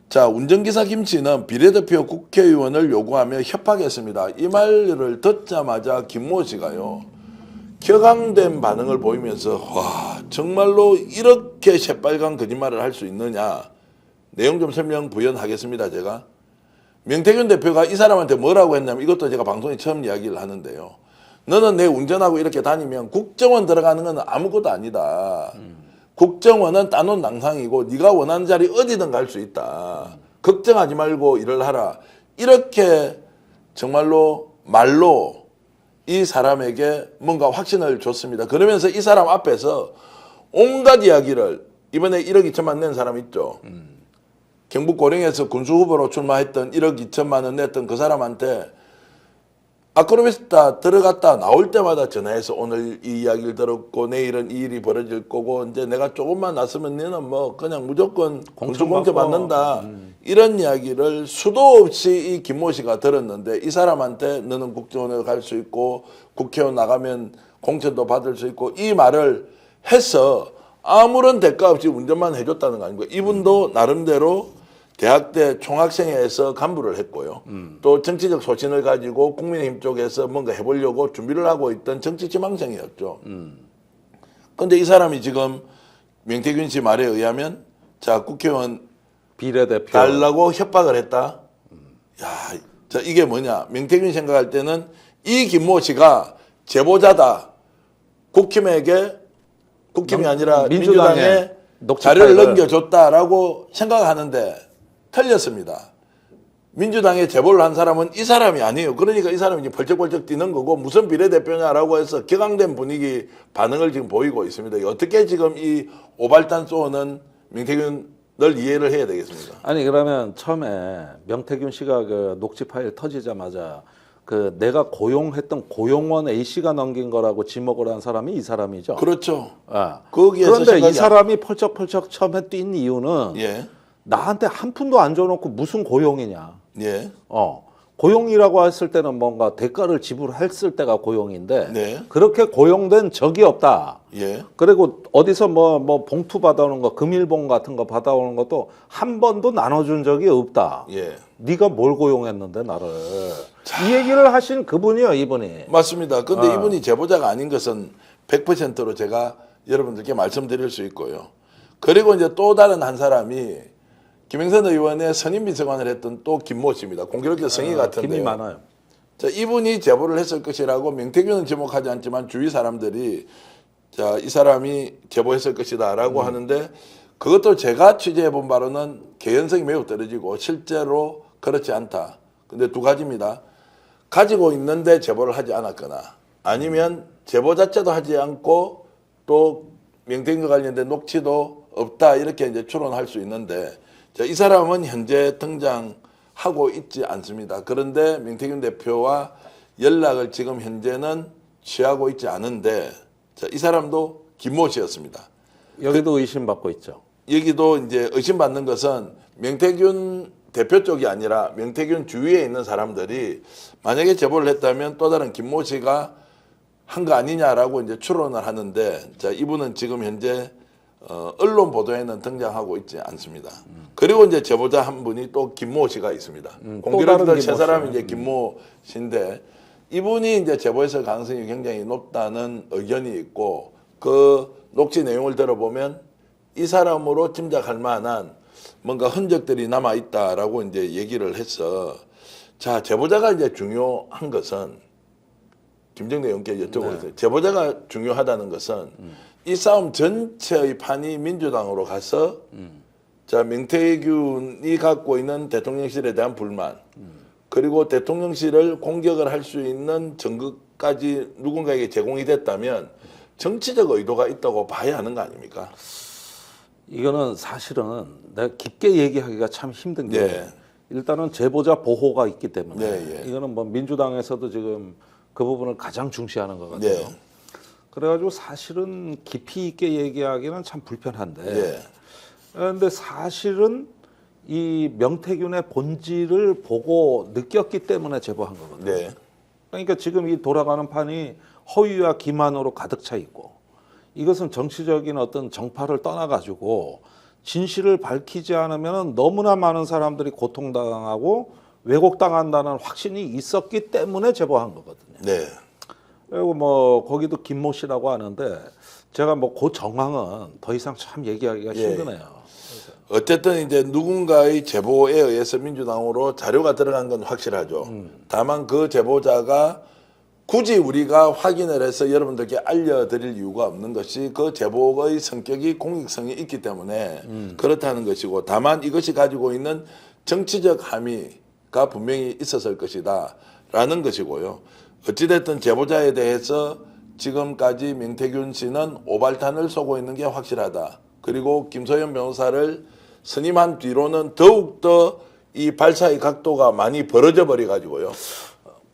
자, 운전기사 김 씨는 비례대표 국회의원을 요구하며 협박했습니다. 이 말을 듣자마자 김모 씨가요. 격앙된 반응을 보이면서 와 정말로 이렇게 새빨간 거짓말을 할 수 있느냐. 내용 좀 설명 부연하겠습니다. 제가. 명태균 대표가 이 사람한테 뭐라고 했냐면 이것도 제가 방송에 처음 이야기를 하는데요. 너는 내 운전하고 이렇게 다니면 국정원 들어가는 건 아무것도 아니다. 국정원은 따놓은 낭상이고 네가 원하는 자리 어디든 갈 수 있다. 걱정하지 말고 일을 하라. 이렇게 정말로 말로 이 사람에게 뭔가 확신을 줬습니다. 그러면서 이 사람 앞에서 온갖 이야기를 이번에 1억 2천만 낸 사람 있죠. 경북 고령에서 군수 후보로 출마했던 1억 2천만 원 냈던 그 사람한테 아크로비스타 들어갔다 나올 때마다 전화해서 오늘 이 이야기를 들었고 내일은 이 일이 벌어질 거고 이제 내가 조금만 났으면 너는 뭐 그냥 무조건 공천공천 받는다. 이런 이야기를 수도 없이 이 김모 씨가 들었는데 이 사람한테 너는 국정원에 갈 수 있고 국회의원 나가면 공천도 받을 수 있고 이 말을 해서 아무런 대가 없이 운전만 해줬다는 거 아닙니까? 이분도 나름대로 대학 때 총학생회에서 간부를 했고요. 또 정치적 소신을 가지고 국민의힘 쪽에서 뭔가 해보려고 준비를 하고 있던 정치 지망생이었죠. 그런데 이 사람이 지금 명태균 씨 말에 의하면 자 국회의원 비례대표 달라고 협박을 했다. 야, 자 이게 뭐냐? 명태균 생각할 때는 이 김모 씨가 제보자다. 국힘이 아니라 민주당에 자료를 넘겨줬다라고 생각하는데 틀렸습니다. 민주당에 제보를 한 사람은 이 사람이 아니에요. 그러니까 이 사람이 이제 벌쩍벌쩍 뛰는 거고 무슨 비례대표냐라고 해서 격앙된 분위기 반응을 지금 보이고 있습니다. 어떻게 지금 이 오발탄 쏘는 명태균을 이해를 해야 되겠습니까? 아니 그러면 처음에 명태균 씨가 그 녹취 파일 터지자마자 그 내가 고용했던 고용원 A 씨가 넘긴 거라고 지목을 한 사람이 이 사람이죠. 그렇죠. 아. 거기에서 그런데 이 생각이 사람이 펄쩍펄쩍 처음에 뛴 이유는 예. 나한테 한 푼도 안 줘놓고 무슨 고용이냐. 예. 고용이라고 했을 때는 뭔가 대가를 지불했을 때가 고용인데 네. 그렇게 고용된 적이 없다. 예. 그리고 어디서 뭐 봉투 받아오는 거 금일봉 같은 거 받아오는 것도 한 번도 나눠준 적이 없다. 예. 네가 뭘 고용했는데 나를. 이 얘기를 하신 그분이요 이분이. 맞습니다. 근데 이분이 제보자가 아닌 것은 100%로 제가 여러분들께 말씀드릴 수 있고요. 그리고 이제 또 다른 한 사람이 김영선 의원의 선임 비서관을 했던 또 김모 씨입니다. 공교롭게 성이 같은데요. 김이 많아요. 자, 이분이 제보를 했을 것이라고 명태균은 지목하지 않지만 주위 사람들이 자, 이 사람이 제보했을 것이다라고 하는데 그것도 제가 취재해 본 바로는 개연성이 매우 떨어지고 실제로 그렇지 않다. 근데 두 가지입니다. 가지고 있는데 제보를 하지 않았거나 아니면 제보 자체도 하지 않고 또 명태균과 관련된 녹취도 없다. 이렇게 이제 추론할 수 있는데 자, 이 사람은 현재 등장하고 있지 않습니다. 그런데 명태균 대표와 연락을 지금 현재는 취하고 있지 않은데 자, 이 사람도 김모 씨였습니다. 여기도 의심받고 있죠. 여기도 이제 의심받는 것은 명태균 대표 쪽이 아니라 명태균 주위에 있는 사람들이 만약에 제보를 했다면 또 다른 김모 씨가 한 거 아니냐라고 이제 추론을 하는데, 자, 이분은 지금 현재 언론 보도에는 등장하고 있지 않습니다. 그리고 이제 제보자 한 분이 또 김모 씨가 있습니다. 공교롭게도 세 사람이 이제 김모 씨인데, 이분이 이제 제보했을 가능성이 굉장히 높다는 의견이 있고, 그 녹취 내용을 들어보면 이 사람으로 짐작할 만한 뭔가 흔적들이 남아 있다라고 이제 얘기를 해서, 자, 제보자가 이제 중요한 것은 김정대 의원께 여쭤보겠어요. 제보자가 중요하다는 것은 이 싸움 전체의 판이 민주당으로 가서 자, 명태균이 갖고 있는 대통령실에 대한 불만, 그리고 대통령실을 공격을 할 수 있는 증거까지 누군가에게 제공이 됐다면 정치적 의도가 있다고 봐야 하는 거 아닙니까? 이거는 사실은 내가 깊게 얘기하기가 참 힘든 게 예. 일단은 제보자 보호가 있기 때문에 예, 예. 이거는 뭐 민주당에서도 지금 그 부분을 가장 중시하는 것 같아요. 예. 그래가지고 사실은 깊이 있게 얘기하기는 참 불편한데 예. 그런데 사실은 이 명태균의 본질을 보고 느꼈기 때문에 제보한 거거든요. 네. 그러니까 지금 이 돌아가는 판이 허위와 기만으로 가득 차 있고 이것은 정치적인 어떤 정파를 떠나가지고 진실을 밝히지 않으면 너무나 많은 사람들이 고통당하고 왜곡당한다는 확신이 있었기 때문에 제보한 거거든요. 네. 그리고 뭐 거기도 김모 씨라고 하는데 제가 뭐 그 정황은 더 이상 참 얘기하기가 예. 힘드네요. 어쨌든 이제 누군가의 제보에 의해서 민주당으로 자료가 들어간 건 확실하죠. 다만 그 제보자가 굳이 우리가 확인을 해서 여러분들께 알려드릴 이유가 없는 것이 그 제보의 성격이 공익성이 있기 때문에 그렇다는 것이고, 다만 이것이 가지고 있는 정치적 함의가 분명히 있었을 것이다 라는 것이고요. 어찌됐든 제보자에 대해서 지금까지 명태균 씨는 오발탄을 쏘고 있는 게 확실하다. 그리고 김소연 변호사를 선임한 뒤로는 더욱더 이 발사의 각도가 많이 벌어져 버려 가지고요.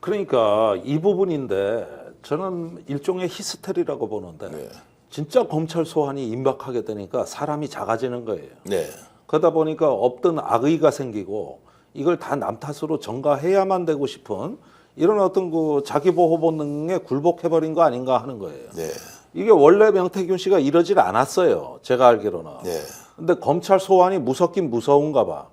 그러니까 이 부분인데 저는 일종의 히스테리라고 보는데 네. 진짜 검찰 소환이 임박하게 되니까 사람이 작아지는 거예요. 네. 그러다 보니까 없던 악의가 생기고 이걸 다 남 탓으로 전가해야만 되고 싶은 이런 어떤 그 자기 보호 본능에 굴복해버린 거 아닌가 하는 거예요. 네. 이게 원래 명태균 씨가 이러질 않았어요. 제가 알기로는. 네. 근데 검찰 소환이 무섭긴 무서운가 봐.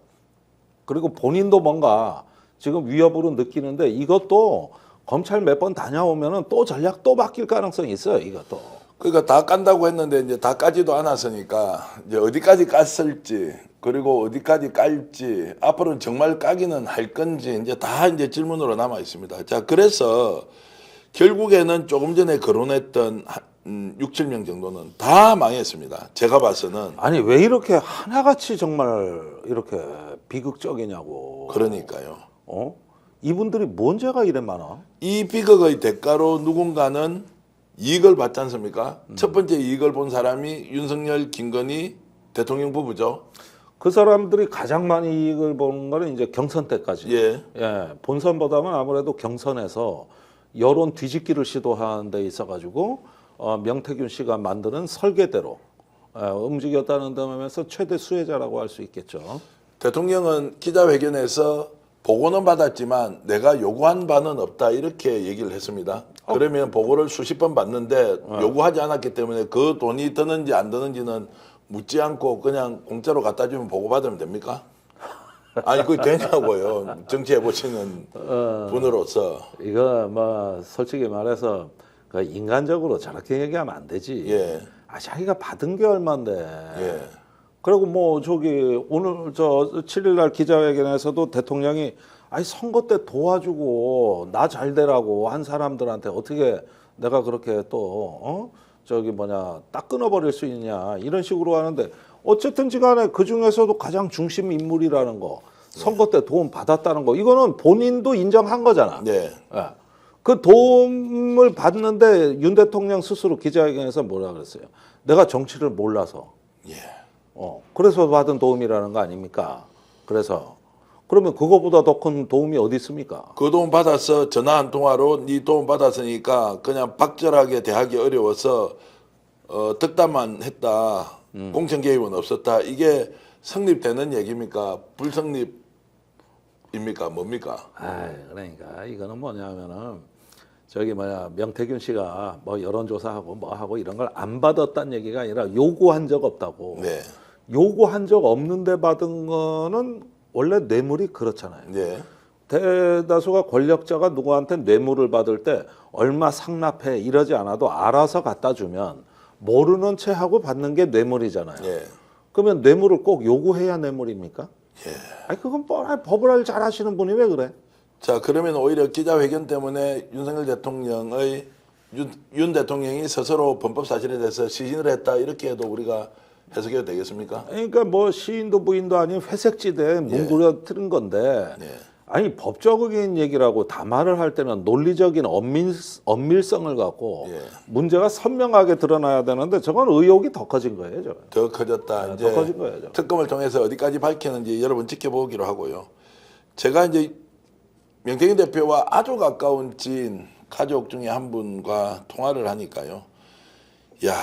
그리고 본인도 뭔가 지금 위협으로 느끼는데 이것도 검찰 몇 번 다녀오면은 또 전략 또 바뀔 가능성이 있어요. 이것도. 그러니까 다 깐다고 했는데 이제 다 까지도 않았으니까 이제 어디까지 깠을지, 그리고 어디까지 깔지, 앞으로는 정말 까기는 할 건지 이제 다 이제 질문으로 남아 있습니다. 자, 그래서 결국에는 조금 전에 거론했던 6, 7명 정도는 다 망했습니다. 제가 봐서는. 아니 왜 이렇게 하나같이 정말 이렇게 비극적이냐고. 그러니까요. 이분들이 뭔 죄가 이래 많아? 이 비극의 대가로 누군가는 이익을 받지 않습니까? 첫 번째 이익을 본 사람이 윤석열, 김건희 대통령 부부죠. 그 사람들이 가장 많이 이익을 보는 거는 이제 경선 때까지. 예. 본선보다는 아무래도 경선에서 여론 뒤집기를 시도하는 데 있어가지고 명태균 씨가 만드는 설계대로 움직였다는 점에서 최대 수혜자라고 할 수 있겠죠. 대통령은 기자회견에서 보고는 받았지만 내가 요구한 바는 없다 이렇게 얘기를 했습니다. 그러면 보고를 수십 번 받는데 요구하지 않았기 때문에 그 돈이 드는지 안 드는지는 묻지 않고 그냥 공짜로 갖다 주면 보고 받으면 됩니까? 아니 그게 되냐고요. 정치해 보시는 분으로서. 이거 뭐 솔직히 말해서 그 인간적으로 저렇게 얘기하면 안 되지. 예. 자기가 받은 게 얼만데. 예. 그리고 뭐 저기 오늘 저 7일날 기자회견에서도 대통령이 아니 선거 때 도와주고 나 잘 되라고 한 사람들한테 어떻게 내가 그렇게 또 저기 뭐냐 딱 끊어버릴 수 있냐 이런 식으로 하는데 어쨌든지 간에 그 중에서도 가장 중심 인물이라는 거 선거 때 도움 받았다는 거 이거는 본인도 인정한 거잖아. 네. 예. 그 도움을 받는데 윤 대통령 스스로 기자회견에서 뭐라 그랬어요? 내가 정치를 몰라서. 예. 그래서 받은 도움이라는 거 아닙니까? 그래서 그러면 그거보다 더 큰 도움이 어디 있습니까? 그 도움 받아서 전화 한 통화로 네 도움 받았으니까 그냥 박절하게 대하기 어려워서 덕담만 했다. 공천 개입은 없었다. 이게 성립되는 얘기입니까? 불성립입니까? 뭡니까? 그러니까 이거는 뭐냐면은 저기 명태균 씨가 뭐 여론조사하고 뭐 하고 이런 걸 안 받았다는 얘기가 아니라 요구한 적 없다고. 네. 요구한 적 없는데 받은 거는 원래 뇌물이 그렇잖아요. 네. 대다수가 권력자가 누구한테 뇌물을 받을 때 얼마 상납해 이러지 않아도 알아서 갖다 주면 모르는 채 하고 받는 게 뇌물이잖아요. 예. 그러면 뇌물을 꼭 요구해야 뇌물입니까? 예. 아니 그건 뻔한 법을 잘 하시는 분이 왜 그래? 자, 그러면 오히려 기자회견 때문에 윤석열 대통령의 윤 대통령이 스스로 범법 사실에 대해서 시인을 했다 이렇게 해도 우리가 해석해도 되겠습니까? 그러니까 뭐 시인도 부인도 아닌 회색지대에 뭉그러뜨린 건데 예. 아니 법적인 얘기라고 담화를 할 때는 논리적인 엄밀성을 갖고 예. 문제가 선명하게 드러나야 되는데 저건 의혹이 더 커진 거예요. 저건. 더 커졌다. 이제 더 커진 거예요. 저건. 특검을 통해서 어디까지 밝히는지 여러분 지켜보기로 하고요. 제가 이제 명태균 대표와 아주 가까운 지인 가족 중에 한 분과 통화를 하니까요. 야,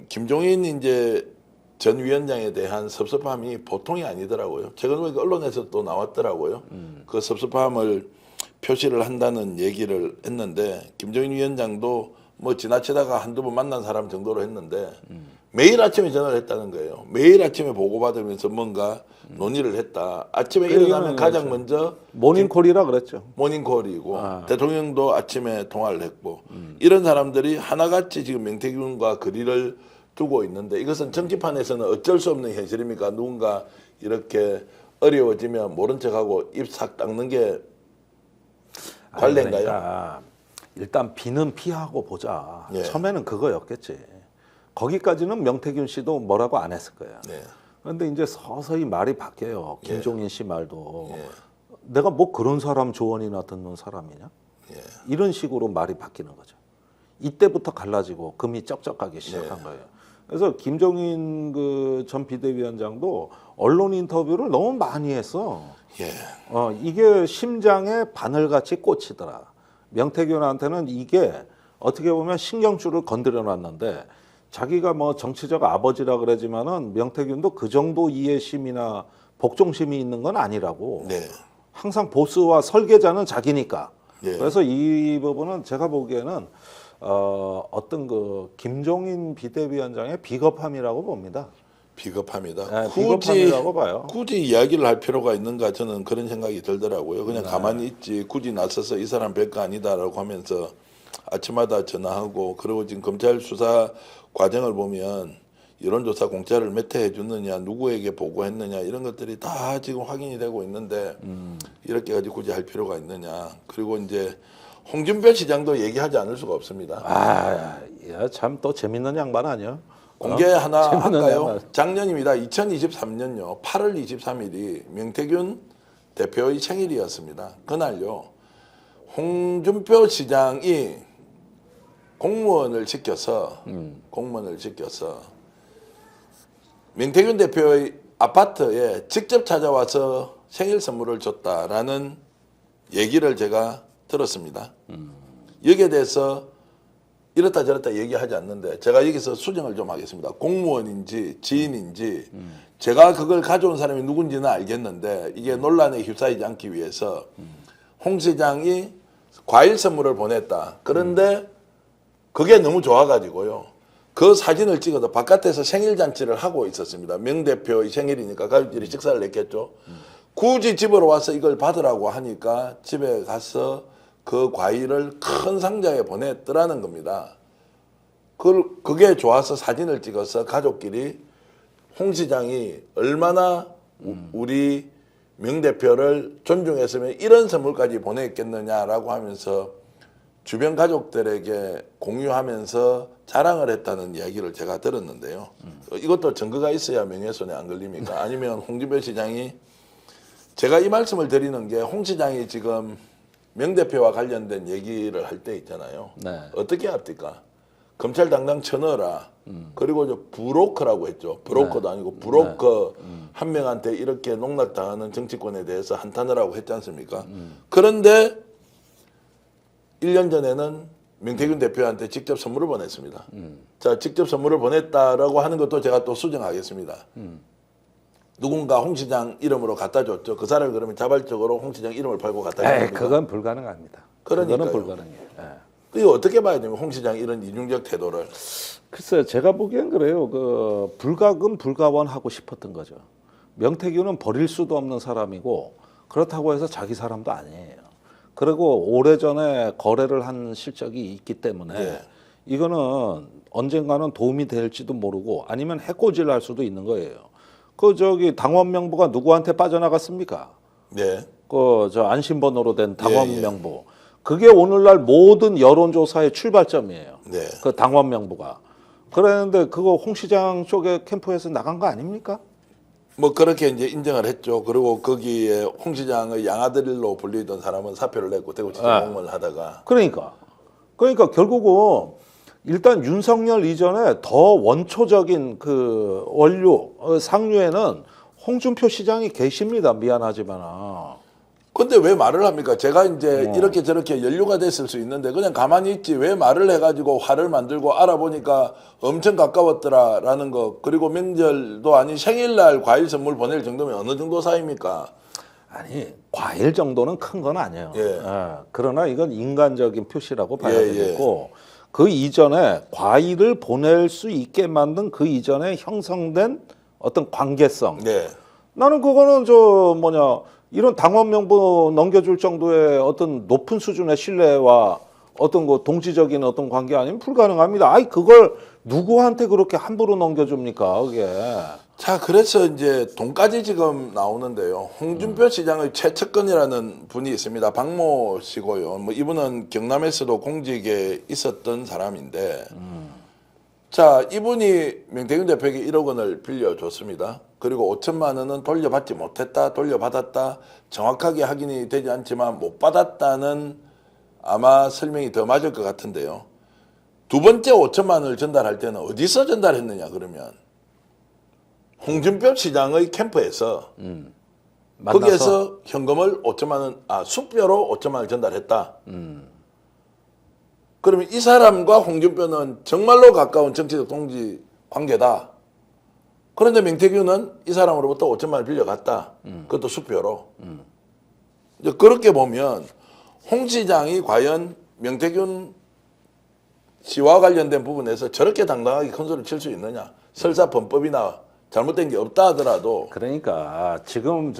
김종인 이제 전 위원장에 대한 섭섭함이 보통이 아니더라고요. 최근 보니까 언론에서 또 나왔더라고요. 그 섭섭함을 표시를 한다는 얘기를 했는데 김종인 위원장도 뭐 지나치다가 한두 번 만난 사람 정도로 했는데 매일 아침에 전화를 했다는 거예요. 매일 아침에 보고받으면서 뭔가 논의를 했다. 아침에 일어나면 가장 먼저 모닝콜이라 그랬죠. 모닝콜이고 대통령도 아침에 통화를 했고 이런 사람들이 하나같이 지금 명태균과 거리를 두고 있는데 이것은 정치판에서는 어쩔 수 없는 현실입니까? 누군가 이렇게 어려워지면 모른 척하고 입 싹 닦는 게 관례인가요? 그러니까 일단 비는 피하고 보자. 예. 처음에는 그거였겠지. 거기까지는 명태균 씨도 뭐라고 안 했을 거야. 네. 그런데 이제 서서히 말이 바뀌어요. 김종인 씨 말도. 예. 내가 뭐 그런 사람 조언이나 듣는 사람이냐? 예. 이런 식으로 말이 바뀌는 거죠. 이때부터 갈라지고 금이 쩍쩍하기 시작한 거예요. 그래서 김종인 그 전 비대위원장도 언론 인터뷰를 너무 많이 했어. 예. 이게 심장에 바늘같이 꽂히더라. 명태균한테는 이게 어떻게 보면 신경줄을 건드려 놨는데 자기가 뭐 정치적 아버지라 그러지만은 명태균도 그 정도 이해심이나 복종심이 있는 건 아니라고. 네. 항상 보스와 설계자는 자기니까. 예. 그래서 이 부분은 제가 보기에는 어떤 그 김종인 비대위원장의 비겁함이라고 봅니다. 비겁합니다. 네, 비겁함이라고 봐요. 굳이 이야기를 할 필요가 있는가 저는 그런 생각이 들더라고요. 그냥 가만히 있지 굳이 나서서 이 사람 별거 아니다라고 하면서 아침마다 전화하고 그리고 지금 검찰 수사 과정을 보면 여론조사 공짜를 몇 회 해줬느냐 누구에게 보고했느냐 이런 것들이 다 지금 확인이 되고 있는데 이렇게까지 굳이 할 필요가 있느냐. 그리고 이제 홍준표 시장도 얘기하지 않을 수가 없습니다. 참 또 재밌는 양반 아니야? 공개 하나 재밌는 할까요? 양반. 작년입니다. 2023년요. 8월 23일이 명태균 대표의 생일이었습니다. 그날요. 홍준표 시장이 공무원을 시켜서 명태균 대표의 아파트에 직접 찾아와서 생일 선물을 줬다라는 얘기를 제가 들었습니다. 여기에 대해서 이렇다 저렇다 얘기하지 않는데 제가 여기서 수정을 좀 하겠습니다. 공무원인지 지인인지 제가 그걸 가져온 사람이 누군지는 알겠는데 이게 논란에 휩싸이지 않기 위해서 홍 시장이 과일 선물을 보냈다. 그런데 그게 너무 좋아가지고요. 그 사진을 찍어서 바깥에서 생일 잔치를 하고 있었습니다. 명 대표의 생일이니까 가족들이 식사를 했겠죠. 굳이 집으로 와서 이걸 받으라고 하니까 집에 가서 그 과일을 큰 상자에 보냈더라는 겁니다. 그게 좋아서 사진을 찍어서 가족끼리 홍 시장이 얼마나 우리 명 대표를 존중했으면 이런 선물까지 보냈겠느냐라고 하면서 주변 가족들에게 공유하면서 자랑을 했다는 이야기를 제가 들었는데요. 이것도 증거가 있어야 명예훼손에 안 걸립니까? 아니면 홍준표 시장이 제가 이 말씀을 드리는 게 홍 시장이 지금 명 대표와 관련된 얘기를 할 때 있잖아요. 네. 어떻게 합니까? 검찰 당당 쳐넣어라. 그리고 저 브로커라고 했죠. 브로커도 아니고 브로커 한 명한테 이렇게 농락당하는 정치권에 대해서 한탄을 하고 했지 않습니까? 그런데 1년 전에는 명태균 대표한테 직접 선물을 보냈습니다. 자, 직접 선물을 보냈다라고 하는 것도 제가 또 수정하겠습니다. 누군가 홍 시장 이름으로 갖다 줬죠. 그 사람이 그러면 자발적으로 홍 시장 이름을 팔고 갖다 줍니까? 그건 불가능합니다. 그러니까요. 그거는 불가능해요. 예. 이거 어떻게 봐야 되면 홍 시장 이런 이중적 태도를. 글쎄, 제가 보기엔 그래요. 그 불가금 불가원 하고 싶었던 거죠. 명태균은 버릴 수도 없는 사람이고 그렇다고 해서 자기 사람도 아니에요. 그리고 오래전에 거래를 한 실적이 있기 때문에 예. 이거는 언젠가는 도움이 될지도 모르고 아니면 해코지를 할 수도 있는 거예요. 그 저기 당원 명부가 누구한테 빠져나갔습니까? 네. 그 저 안심번호로 된 당원 예, 예. 명부. 그게 오늘날 모든 여론조사의 출발점이에요. 네. 그 당원 명부가. 그랬는데 그거 홍 시장 쪽에 캠프에서 나간 거 아닙니까? 뭐 그렇게 이제 인정을 했죠. 그리고 거기에 홍 시장의 양아들로 불리던 사람은 사표를 냈고 대구지사 공무원을 하다가. 그러니까 결국은 일단 윤석열 이전에 더 원초적인 그 원료 상류에는 홍준표 시장이 계십니다. 미안하지만. 근데 왜 말을 합니까? 제가 이제 이렇게 저렇게 연루가 됐을 수 있는데 그냥 가만히 있지 왜 말을 해가지고 화를 만들고 알아보니까 엄청 가까웠더라라는 거. 그리고 명절도 아닌 생일날 과일 선물 보낼 정도면 어느 정도 사이입니까? 아니 과일 정도는 큰 건 아니에요. 예. 그러나 이건 인간적인 표시라고 봐야 예, 되겠고 그 이전에 과일을 보낼 수 있게 만든 그 이전에 형성된 어떤 관계성. 네. 나는 그거는 이런 당원 명부 넘겨줄 정도의 어떤 높은 수준의 신뢰와 어떤 그 동지적인 어떤 관계 아니면 불가능합니다. 아이 그걸 누구한테 그렇게 함부로 넘겨줍니까? 그게. 자, 그래서 이제 돈까지 지금 나오는데요. 홍준표 시장의 최측근이라는 분이 있습니다. 박모 씨고요. 뭐 이분은 경남에서도 공직에 있었던 사람인데, 자, 이분이 명태균 대표에게 1억 원을 빌려줬습니다. 그리고 5천만 원은 돌려받지 못했다, 돌려받았다, 정확하게 확인이 되지 않지만 못 받았다는 아마 설명이 더 맞을 것 같은데요. 두 번째 5천만 원을 전달할 때는 어디서 전달했느냐 그러면 홍준표 시장의 캠프에서 만나서? 거기에서 현금을 5천만 원, 수표로 5천만 원을 전달했다. 그러면 이 사람과 홍준표는 정말로 가까운 정치적 동지 관계다. 그런데 명태균은 이 사람으로부터 5천만 원을 빌려갔다. 그것도 수표로. 이제 그렇게 보면 홍 시장이 과연 명태균 씨와 관련된 부분에서 저렇게 당당하게 큰 소리를 칠 수 있느냐. 설사 범법이나 잘못된 게 없다 하더라도. 그러니까 지금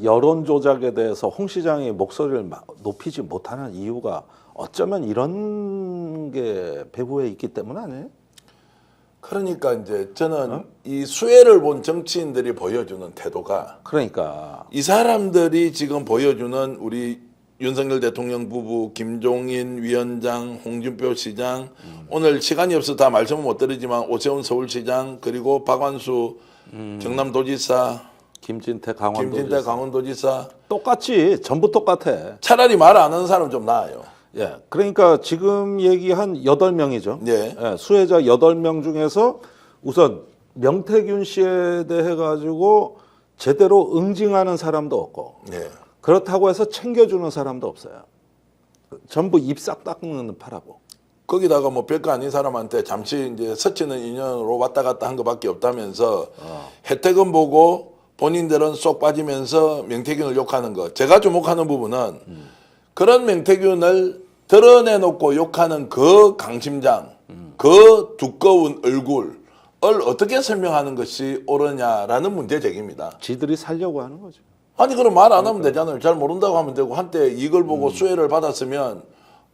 여론 조작에 대해서 홍 시장이 목소리를 높이지 못하는 이유가 어쩌면 이런 게 배후에 있기 때문 아니에요? 그러니까 이제 저는 이 수혜를 본 정치인들이 보여주는 태도가 그러니까 이 사람들이 지금 보여주는 우리 윤석열 대통령 부부, 김종인 위원장, 홍준표 시장, 오늘 시간이 없어서 다 말씀을 못 드리지만 오세훈 서울시장, 그리고 박완수 경남도지사, 김진태 강원도지사 똑같이 전부 똑같아. 차라리 말 안 하는 사람은 좀 나아요. 예, 그러니까 지금 얘기한 8명이죠. 예. 수혜자 8명 중에서 우선 명태균 씨에 대해 가지고 제대로 응징하는 사람도 없고 예. 그렇다고 해서 챙겨주는 사람도 없어요. 전부 입 싹 닦는 파라고. 거기다가 뭐 별거 아닌 사람한테 잠시 이제 스치는 인연으로 왔다 갔다 한 것밖에 없다면서 혜택은 보고 본인들은 쏙 빠지면서 명태균을 욕하는 것. 제가 주목하는 부분은 그런 명태균을 드러내놓고 욕하는 그 강심장, 그 두꺼운 얼굴을 어떻게 설명하는 것이 옳으냐라는 문제 제기입니다. 지들이 살려고 하는 거죠. 아니 그럼 말 안 하면 되잖아요. 잘 모른다고 하면 되고 한때 이걸 보고 수혜를 받았으면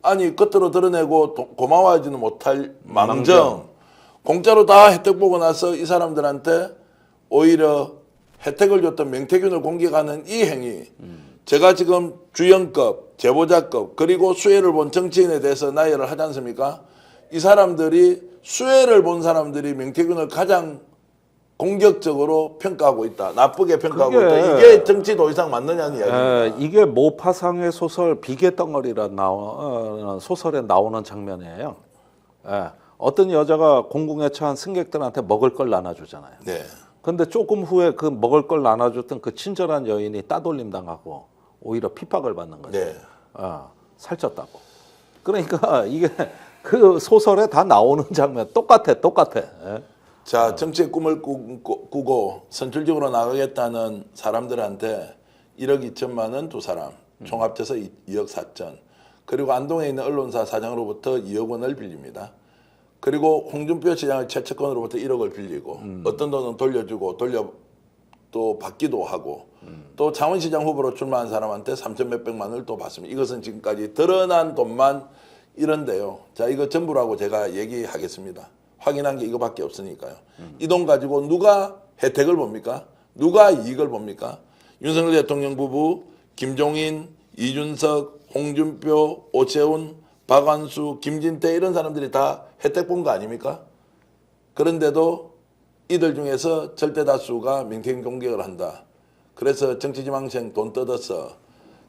아니 겉으로 드러내고 고마워하지는 못할 망정 공짜로 다 혜택 보고 나서 이 사람들한테 오히려 혜택을 줬던 명태균을 공격하는 이 행위 제가 지금 주연급, 제보자급 그리고 수혜를 본 정치인에 대해서 나열을 하지 않습니까? 이 사람들이 수혜를 본 사람들이 명태균을 가장 공격적으로 평가하고 있다. 나쁘게 평가하고 있다. 이게 정치 도의상 맞느냐는 이야기입니다. 이게 모파상의 소설 비계덩어리라 소설에 나오는 장면이에요. 어떤 여자가 공궁에 처한 승객들한테 먹을 걸 나눠주잖아요. 네. 근데 조금 후에 그 먹을 걸 나눠줬던 그 친절한 여인이 따돌림 당하고 오히려 핍박을 받는 거죠. 네. 살쪘다고. 그러니까 이게 그 소설에 다 나오는 장면 똑같아. 예? 자, 정치의 꿈을 꾸고 선출직으로 나가겠다는 사람들한테 1억 2천만 원 두 사람, 총 합쳐서 2억 4천. 그리고 안동에 있는 언론사 사장으로부터 2억 원을 빌립니다. 그리고 홍준표 시장의 최측근으로부터 1억을 빌리고 어떤 돈은 돌려주고 또 받기도 하고 또 창원시장 후보로 출마한 사람한테 3천 몇백만 원을 또 받습니다. 이것은 지금까지 드러난 돈만 이런데요. 자, 이거 전부라고 제가 얘기하겠습니다. 확인한 게 이거밖에 없으니까요. 이 돈 가지고 누가 혜택을 봅니까? 누가 이익을 봅니까? 윤석열 대통령 부부, 김종인, 이준석, 홍준표, 오채훈, 박완수, 김진태 이런 사람들이 다 혜택 본 거 아닙니까? 그런데도 이들 중에서 절대 다수가 명태균 공격을 한다. 그래서 정치지망생 돈 뜯어서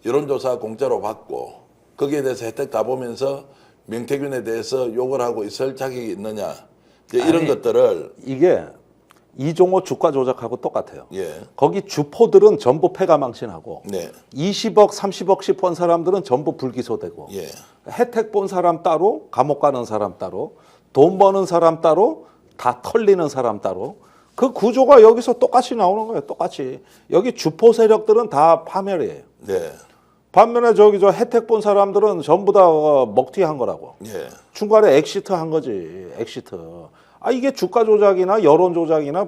여론조사 공짜로 받고 거기에 대해서 혜택 다 보면서 명태균에 대해서 욕을 하고 있을 자격이 있느냐. 이런 아니, 것들을 이게 이종호 주가 조작하고 똑같아요. 예. 거기 주포들은 전부 패가망신하고 네. 20억, 30억씩 번 사람들은 전부 불기소되고 예. 혜택 본 사람 따로, 감옥 가는 사람 따로, 돈 버는 사람 따로, 다 털리는 사람 따로. 그 구조가 여기서 똑같이 나오는 거예요. 똑같이. 여기 주포 세력들은 다 파멸이에요. 네. 반면에 저 혜택 본 사람들은 전부 다 먹튀한 거라고. 예. 중간에 엑시트 한 거지. 엑시트. 아 이게 주가 조작이나 여론 조작이나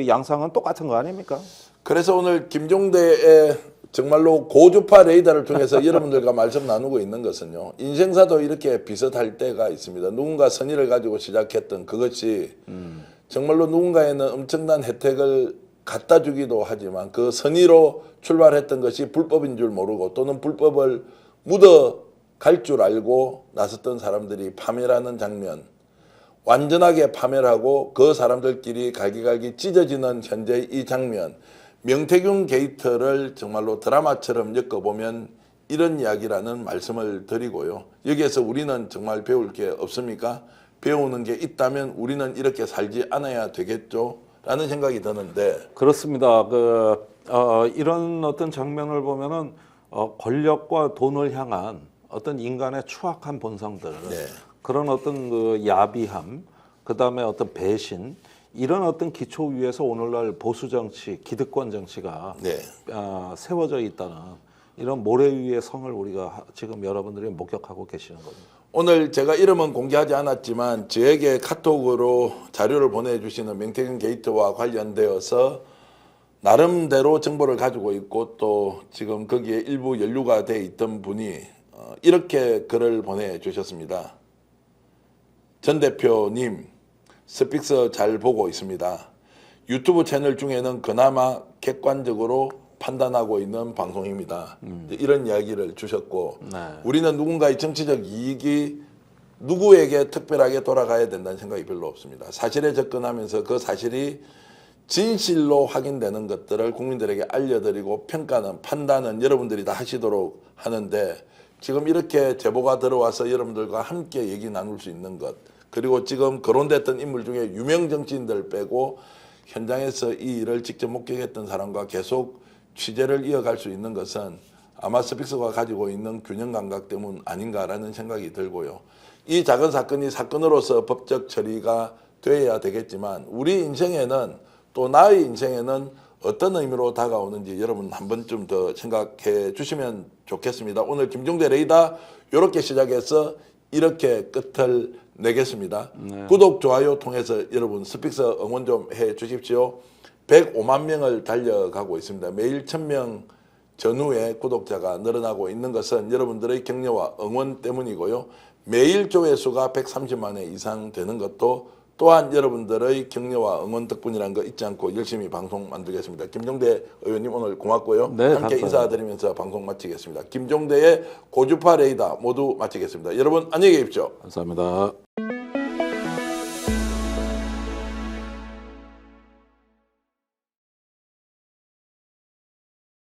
양상은 똑같은 거 아닙니까? 그래서 오늘 김종대의 정말로 고주파 레이더를 통해서 여러분들과 말씀 나누고 있는 것은요. 인생사도 이렇게 비슷할 때가 있습니다. 누군가 선의를 가지고 시작했던 그것이 정말로 누군가에는 엄청난 혜택을 갖다 주기도 하지만 그 선의로 출발했던 것이 불법인 줄 모르고 또는 불법을 묻어갈 줄 알고 나섰던 사람들이 파멸하는 장면, 완전하게 파멸하고 그 사람들끼리 갈기갈기 찢어지는 현재 이 장면, 명태균 게이트를 정말로 드라마처럼 엮어보면 이런 이야기라는 말씀을 드리고요. 여기에서 우리는 정말 배울 게 없습니까? 배우는 게 있다면 우리는 이렇게 살지 않아야 되겠죠? 라는 생각이 드는데. 그렇습니다. 이런 어떤 장면을 보면은 권력과 돈을 향한 어떤 인간의 추악한 본성들, 네. 그런 어떤 그 야비함, 그 다음에 어떤 배신, 이런 어떤 기초 위에서 오늘날 보수 정치, 기득권 정치가 네. 세워져 있다는 이런 모래 위의 성을 우리가 지금 여러분들이 목격하고 계시는 겁니다. 오늘 제가 이름은 공개하지 않았지만 저에게 카톡으로 자료를 보내주시는 명태균 게이트와 관련되어서 나름대로 정보를 가지고 있고 또 지금 거기에 일부 연루가 돼 있던 분이 이렇게 글을 보내주셨습니다. 전 대표님, 스픽서 잘 보고 있습니다. 유튜브 채널 중에는 그나마 객관적으로 판단하고 있는 방송입니다. 이런 이야기를 주셨고 네. 우리는 누군가의 정치적 이익이 누구에게 특별하게 돌아가야 된다는 생각이 별로 없습니다. 사실에 접근하면서 그 사실이 진실로 확인되는 것들을 국민들에게 알려드리고 평가는 판단은 여러분들이 다 하시도록 하는데 지금 이렇게 제보가 들어와서 여러분들과 함께 얘기 나눌 수 있는 것, 그리고 지금 거론됐던 인물 중에 유명 정치인들 빼고 현장에서 이 일을 직접 목격했던 사람과 계속 취재를 이어갈 수 있는 것은 아마 스픽스가 가지고 있는 균형 감각 때문 아닌가라는 생각이 들고요. 이 작은 사건이 사건으로서 법적 처리가 돼야 되겠지만 우리 인생에는 또 나의 인생에는 어떤 의미로 다가오는지 여러분 한 번쯤 더 생각해 주시면 좋겠습니다. 오늘 김종대 레이더 이렇게 시작해서 이렇게 끝을 내겠습니다. 네. 구독, 좋아요 통해서 여러분 스픽스 응원 좀 해 주십시오. 105만 명을 달려가고 있습니다. 매일 1000명 전후에 구독자가 늘어나고 있는 것은 여러분들의 격려와 응원 때문이고요. 매일 조회수가 130만 회 이상 되는 것도 또한 여러분들의 격려와 응원 덕분이라는 거 잊지 않고 열심히 방송 만들겠습니다. 김종대 의원님 오늘 고맙고요. 네, 함께 감사합니다. 인사드리면서 방송 마치겠습니다. 김종대의 고주파 레이더 모두 마치겠습니다. 여러분 안녕히 계십시오. 감사합니다.